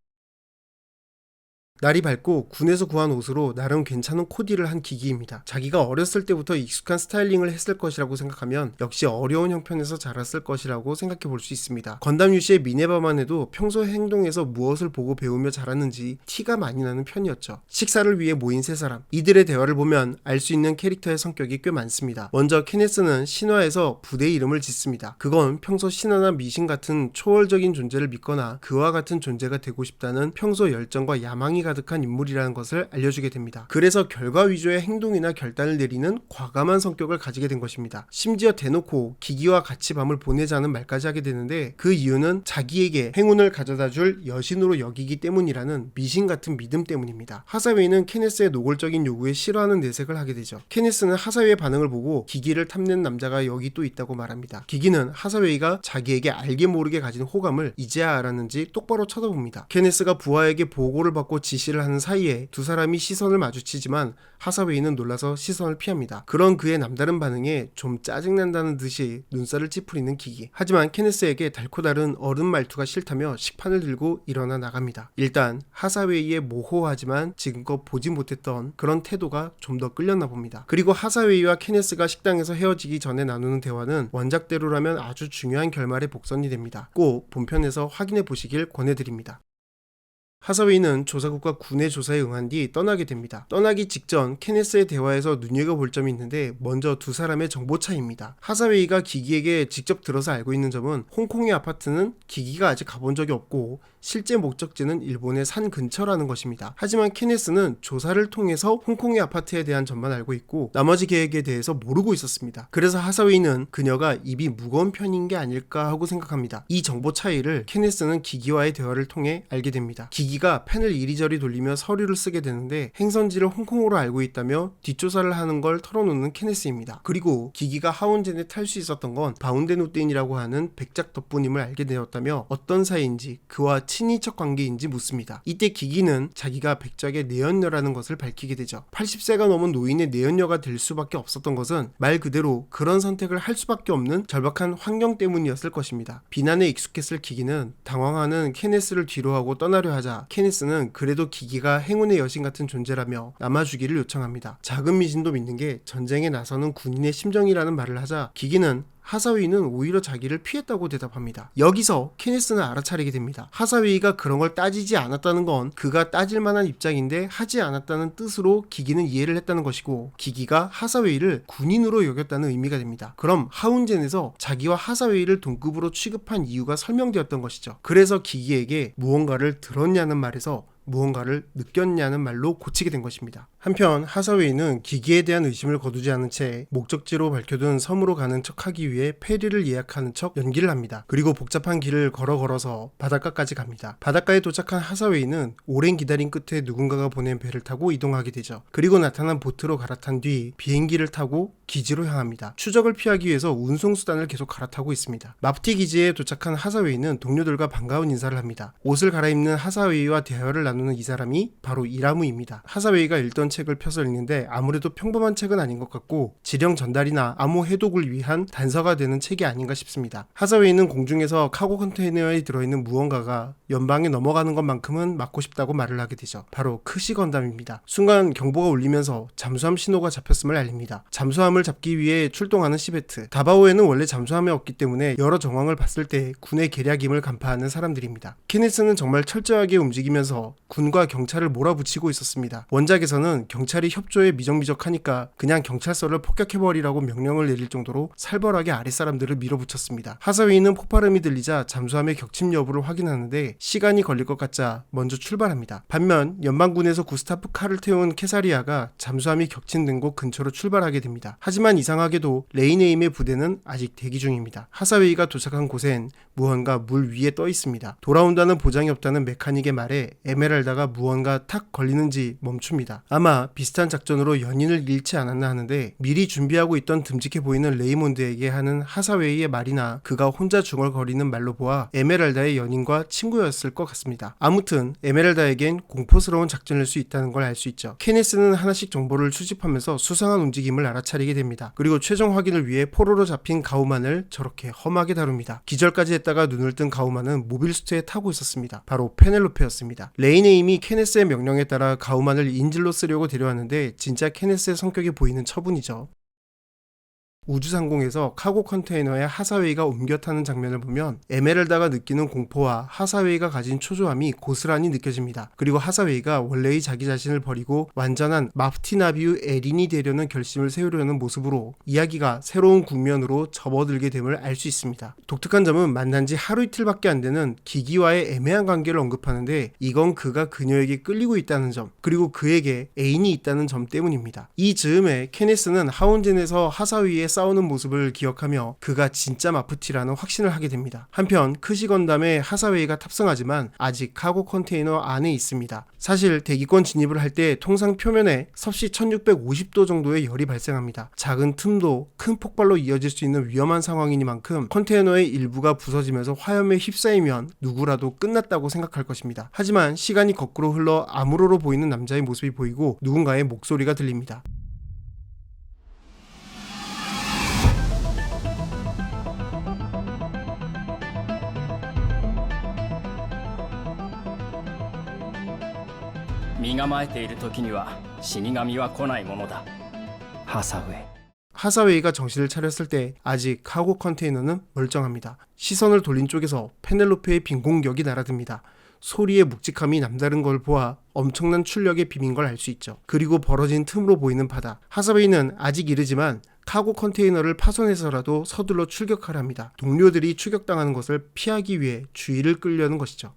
날이 밝고 군에서 구한 옷으로 나름 괜찮은 코디를 한 기기입니다. 자기가 어렸을 때부터 익숙한 스타일링을 했을 것이라고 생각하면 역시 어려운 형편에서 자랐을 것이라고 생각해 볼 수 있습니다. 건담 유시의 미네바만 해도 평소 행동에서 무엇을 보고 배우며 자랐는지 티가 많이 나는 편이었죠. 식사를 위해 모인 세 사람, 이들의 대화를 보면 알 수 있는 캐릭터의 성격이 꽤 많습니다. 먼저 케네스는 신화에서 부대 이름을 짓습니다. 그건 평소 신화나 미신 같은 초월적인 존재를 믿거나 그와 같은 존재가 되고 싶다는 평소 열정과 야망이 가득한 인물이라는 것을 알려주게 됩니다. 그래서 결과 위주의 행동이나 결단을 내리는 과감한 성격을 가지게 된 것입니다. 심지어 대놓고 기기와 같이 밤을 보내자는 말까지 하게 되는데 그 이유는 자기에게 행운을 가져다줄 여신으로 여기기 때문이라는 미신 같은 믿음 때문입니다. 하사웨이는 케네스의 노골적인 요구에 싫어하는 내색을 하게 되죠. 케네스는 하사웨이의 반응을 보고 기기를 탐내는 남자가 여기 또 있다고 말합니다. 기기는 하사웨이가 자기에게 알게 모르게 가진 호감을 이제야 알았는지 똑바로 쳐다봅니다. 케네스가 부하에게 보고를 받고 지시를 하는 사이에 두 사람이 시선을 마주치지만 하사웨이는 놀라서 시선을 피합니다. 그런 그의 남다른 반응에 좀 짜증난다는 듯이 눈살을 찌푸리는 기기. 하지만 케네스에게 달고 다른 어른 말투가 싫다며 식판을 들고 일어나 나갑니다. 일단 하사웨이의 모호하지만 지금껏 보지 못했던 그런 태도가 좀 더 끌렸나 봅니다. 그리고 하사웨이와 케네스가 식당에서 헤어지기 전에 나누는 대화는 원작대로라면 아주 중요한 결말의 복선이 됩니다. 꼭 본편에서 확인해 보시길 권해드립니다. 하사웨이는 조사국과 군의 조사에 응한 뒤 떠나게 됩니다. 떠나기 직전 케네스의 대화에서 눈여겨볼 점이 있는데 먼저 두 사람의 정보 차이입니다. 하사웨이가 기기에게 직접 들어서 알고 있는 점은 홍콩의 아파트는 기기가 아직 가본 적이 없고 실제 목적지는 일본의 산 근처라는 것입니다. 하지만 케네스는 조사를 통해서 홍콩의 아파트에 대한 점만 알고 있고 나머지 계획에 대해서 모르고 있었습니다. 그래서 하사웨이는 그녀가 입이 무거운 편인 게 아닐까 하고 생각합니다. 이 정보 차이를 케네스는 기기와의 대화를 통해 알게 됩니다. 기기가 펜을 이리저리 돌리며 서류를 쓰게 되는데 행선지를 홍콩으로 알고 있다며 뒷조사를 하는 걸 털어놓는 케네스입니다. 그리고 기기가 하운젠에 탈 수 있었던 건 바운데노땡이라고 하는 백작 덕분임을 알게 되었다며 어떤 사이인지 그와 친인척 관계인지 묻습니다. 이때 기기는 자기가 백작의 내연녀라는 것을 밝히게 되죠. 80세가 넘은 노인의 내연녀가 될 수밖에 없었던 것은 말 그대로 그런 선택을 할 수밖에 없는 절박한 환경 때문이었을 것입니다. 비난에 익숙했을 기기는 당황하는 케네스를 뒤로하고 떠나려 하자 케네스는 그래도 기기가 행운의 여신 같은 존재라며 남아주기를 요청합니다. 작은 미진도 믿는 게 전쟁에 나서는 군인의 심정이라는 말을 하자 기기는 하사웨이는 오히려 자기를 피했다고 대답합니다. 여기서 케네스는 알아차리게 됩니다. 하사웨이가 그런 걸 따지지 않았다는 건 그가 따질 만한 입장인데 하지 않았다는 뜻으로 기기는 이해를 했다는 것이고 기기가 하사웨이를 군인으로 여겼다는 의미가 됩니다. 그럼 하운젠에서 자기와 하사웨이를 동급으로 취급한 이유가 설명되었던 것이죠. 그래서 기기에게 무언가를 들었냐는 말에서 무언가를 느꼈냐는 말로 고치게 된 것입니다. 한편 하사웨이는 기기에 대한 의심을 거두지 않은 채 목적지로 밝혀둔 섬으로 가는 척하기 위해 페리를 예약하는 척 연기를 합니다. 그리고 복잡한 길을 걸어서 바닷가까지 갑니다. 바닷가에 도착한 하사웨이는 오랜 기다림 끝에 누군가가 보낸 배를 타고 이동하게 되죠. 그리고 나타난 보트로 갈아탄 뒤 비행기를 타고 기지로 향합니다. 추적을 피하기 위해서 운송수단을 계속 갈아타고 있습니다. 마프티 기지에 도착한 하사웨이는 동료들과 반가운 인사를 합니다. 옷을 갈아입는 하사웨이와 대화를 나누는 이 사람이 바로 이라무입니다. 하사웨이가 읽던 책을 펴서 읽는데 아무래도 평범한 책은 아닌 것 같고 지령 전달이나 암호 해독을 위한 단서가 되는 책이 아닌가 싶습니다. 하사웨이는 공중에서 카고 컨테이너에 들어있는 무언가가 연방에 넘어가는 것만큼은 막고 싶다고 말을 하게 되죠. 바로 크시 건담입니다. 순간 경보가 울리면서 잠수함 신호가 잡혔음을 알립니다. 잠수함을 잡기 위해 출동하는 시베트. 다바오에는 원래 잠수함이 없기 때문에 여러 정황을 봤을 때 군의 계략임을 간파하는 사람들입니다. 케네스는 정말 철저하게 움직이면서 군과 경찰을 몰아붙이고 있었습니다. 원작에서는 경찰이 협조에 미적미적하니까 그냥 경찰서를 폭격해버리라고 명령을 내릴 정도로 살벌하게 아랫사람들을 밀어붙였습니다. 하사웨이는 폭발음이 들리자 잠수함의 격침 여부를 확인하는데 시간이 걸릴 것 같자 먼저 출발합니다. 반면 연방군에서 구스타프 칼을 태운 케사리아가 잠수함이 격침된 곳 근처로 출발하게 됩니다. 하지만 이상하게도 레이네임의 부대는 아직 대기 중입니다. 하사웨이가 도착한 곳엔 무언가 물 위에 떠 있습니다. 돌아온다는 보장이 없다는 메카닉의 말에 에메랄다가 무언가 탁 걸리는지 멈춥니다. 아마 비슷한 작전으로 연인을 잃지 않았나 하는데 미리 준비하고 있던 듬직해 보이는 레이몬드에게 하는 하사웨이의 말이나 그가 혼자 중얼거리는 말로 보아 에메랄다의 연인과 친구였을 것 같습니다. 아무튼 에메랄다에겐 공포스러운 작전일 수 있다는 걸 알 수 있죠. 케네스는 하나씩 정보를 수집하면서 수상한 움직임을 알아차리게 됩니다. 그리고 최종 확인을 위해 포로로 잡힌 가우만을 저렇게 험하게 다룹니다. 기절까지 했다가 눈을 뜬 가우만은 모빌수트에 타고 있었습니다. 바로 페넬로페였습니다. 레이네임이 케네스의 명령에 따라 가우만을 인질로 쓰려고 데려왔는데 진짜 케네스의 성격이 보이는 처분이죠. 우주상공에서 카고 컨테이너에 하사웨이가 옮겨 타는 장면을 보면 에메랄다가 느끼는 공포와 하사웨이가 가진 초조함이 고스란히 느껴집니다. 그리고 하사웨이가 원래의 자기 자신을 버리고 완전한 마프티나비우 에린이 되려는 결심을 세우려는 모습으로 이야기가 새로운 국면으로 접어들게 됨을 알 수 있습니다. 독특한 점은 만난 지 하루 이틀밖에 안 되는 기기와의 애매한 관계를 언급하는데 이건 그가 그녀에게 끌리고 있다는 점, 그리고 그에게 애인이 있다는 점 때문입니다. 이 즈음에 케네스는 하운젠에서 하사웨이의 싸우는 모습을 기억하며 그가 진짜 마프티라는 확신을 하게 됩니다. 한편 크시 건담에 하사웨이가 탑승하지만 아직 카고 컨테이너 안에 있습니다. 사실 대기권 진입을 할 때 통상 표면에 섭씨 1650도 정도의 열이 발생합니다. 작은 틈도 큰 폭발로 이어질 수 있는 위험한 상황이니만큼 컨테이너의 일부가 부서지면서 화염에 휩싸이면 누구라도 끝났다고 생각할 것입니다. 하지만 시간이 거꾸로 흘러 아무로로 보이는 남자의 모습이 보이고 누군가의 목소리가 들립니다. 하사웨이가 정신을 차렸을 때 아직 카고 컨테이너는 멀쩡합니다. 시선을 돌린 쪽에서 페넬로페의 빈 공격이 날아듭니다. 소리의 묵직함이 남다른 걸 보아 엄청난 출력의 비밀인 걸 알 수 있죠. 그리고 벌어진 틈으로 보이는 바다. 하사웨이는 아직 이르지만 카고 컨테이너를 파손해서라도 서둘러 출격하랍니다. 동료들이 추격당하는 것을 피하기 위해 주의를 끌려는 것이죠.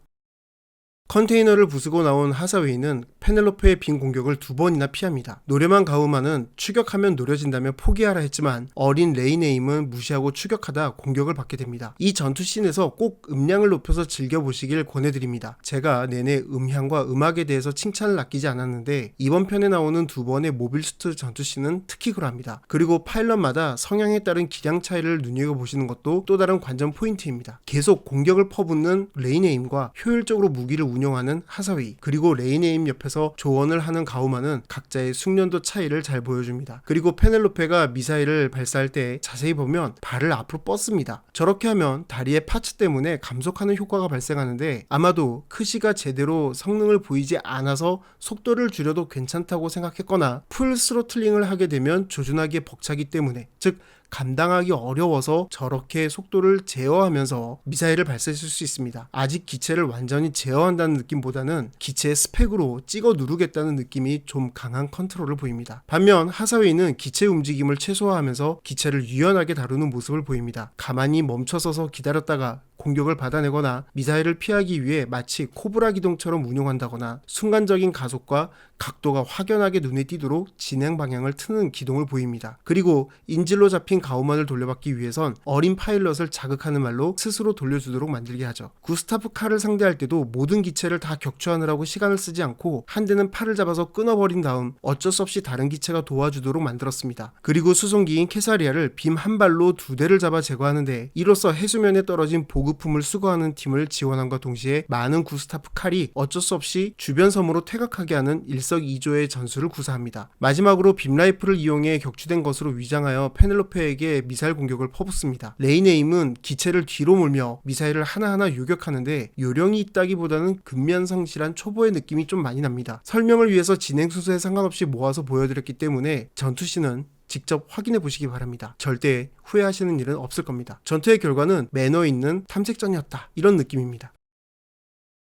컨테이너를 부수고 나온 하사웨이는 페넬로페의 빈 공격을 2번이나 피합니다. 노련한 가우마는 추격하면 노려진다며 포기하라 했지만 어린 레이네임은 무시하고 추격하다 공격을 받게 됩니다. 이 전투씬에서 꼭 음량을 높여서 즐겨보시길 권해드립니다. 제가 내내 음향과 음악에 대해서 칭찬을 아끼지 않았는데 이번 편에 나오는 2번의 모빌수트 전투씬은 특히 그러합니다. 그리고 파일럿마다 성향에 따른 기량 차이를 눈여겨보시는 것도 또 다른 관전 포인트입니다. 계속 공격을 퍼붓는 레이네임과 효율적으로 무기를 운영하는 하사웨이, 그리고 레이네임 옆에서 조언을 하는 가우마는 각자의 숙련도 차이를 잘 보여줍니다. 그리고 페넬로페가 미사일을 발사할 때 자세히 보면 발을 앞으로 뻗습니다. 저렇게 하면 다리의 파츠 때문에 감속하는 효과가 발생하는데 아마도 크시가 제대로 성능을 보이지 않아서 속도를 줄여도 괜찮다고 생각했거나 풀 스로틀링을 하게 되면 조준하기에 벅차기 때문에, 즉 감당하기 어려워서 저렇게 속도를 제어하면서 미사일을 발사했을 수 있습니다. 아직 기체를 완전히 제어한다는 느낌보다는 기체의 스펙으로 찍어 누르겠다는 느낌이 좀 강한 컨트롤을 보입니다. 반면 하사웨이는 기체 움직임을 최소화하면서 기체를 유연하게 다루는 모습을 보입니다. 가만히 멈춰서서 기다렸다가 공격을 받아내거나 미사일을 피하기 위해 마치 코브라 기동처럼 운용한다거나 순간적인 가속과 각도가 확연하게 눈에 띄도록 진행 방향을 트는 기동을 보입니다. 그리고 인질로 잡힌 가우만을 돌려받기 위해선 어린 파일럿을 자극하는 말로 스스로 돌려주도록 만들게 하죠. 구스타프 칼을 상대할 때도 모든 기체를 다 격추하느라고 시간을 쓰지 않고 한 대는 팔을 잡아서 끊어버린 다음 어쩔 수 없이 다른 기체가 도와주도록 만들었습니다. 그리고 수송기인 캐사리아를 빔 한 발로 2대를 잡아 제거하는데 이로써 해수면에 떨어진 보급품을 수거하는 팀을 지원함과 동시에 많은 구스타프 칼이 어쩔 수 없이 주변 섬으로 퇴각하게 하는 일석이조의 전술을 구사합니다. 마지막으로 빔 라이플을 이용해 격추된 것으로 위장하여 페넬로페에게 미사일 공격을 퍼붓습니다. 레이네임은 기체를 뒤로 몰며 미사일을 하나하나 요격하는데 요령이 있다기보다는 근면성실한 초보의 느낌이 좀 많이 납니다. 설명을 위해서 진행 순서에 상관없이 모아서 보여드렸기 때문에 전투씬은 직접 확인해 보시기 바랍니다. 절대 후회하시는 일은 없을 겁니다. 전투의 결과는 매너 있는 탐색전이었다, 이런 느낌입니다.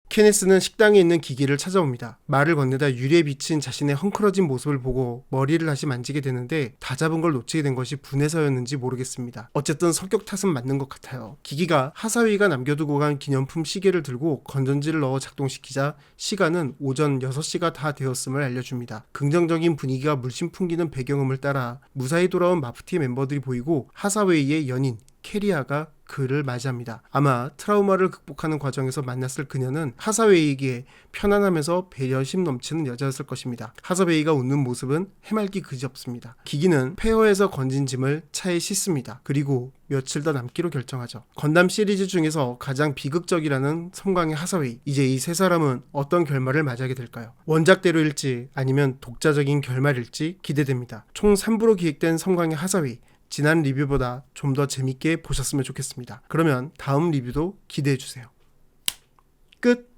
케네스는 식당에 있는 기기를 찾아옵니다. 말을 건네다 유리에 비친 자신의 헝클어진 모습을 보고 머리를 다시 만지게 되는데 다 잡은 걸 놓치게 된 것이 분해서였는지 모르겠습니다. 어쨌든 성격 탓은 맞는 것 같아요. 기기가 하사웨이가 남겨두고 간 기념품 시계를 들고 건전지를 넣어 작동시키자 시간은 오전 6시가 다 되었음을 알려줍니다. 긍정적인 분위기가 물씬 풍기는 배경음을 따라 무사히 돌아온 마프티 멤버들이 보이고 하사웨이의 연인 캐리아가 그를 맞이합니다. 아마 트라우마를 극복하는 과정에서 만났을 그녀는 하사웨이에게 편안하면서 배려심 넘치는 여자였을 것입니다. 하사웨이가 웃는 모습은 해맑기 그지없습니다. 기기는 폐허에서 건진 짐을 차에 싣습니다. 그리고 며칠 더 남기로 결정하죠. 건담 시리즈 중에서 가장 비극적이라는 섬광의 하사웨이. 이제 이 세 사람은 어떤 결말을 맞이하게 될까요? 원작대로일지 아니면 독자적인 결말일지 기대됩니다. 총 3부로 기획된 섬광의 하사웨이. 지난 리뷰보다 좀 더 재밌게 보셨으면 좋겠습니다. 그러면 다음 리뷰도 기대해주세요. 끝!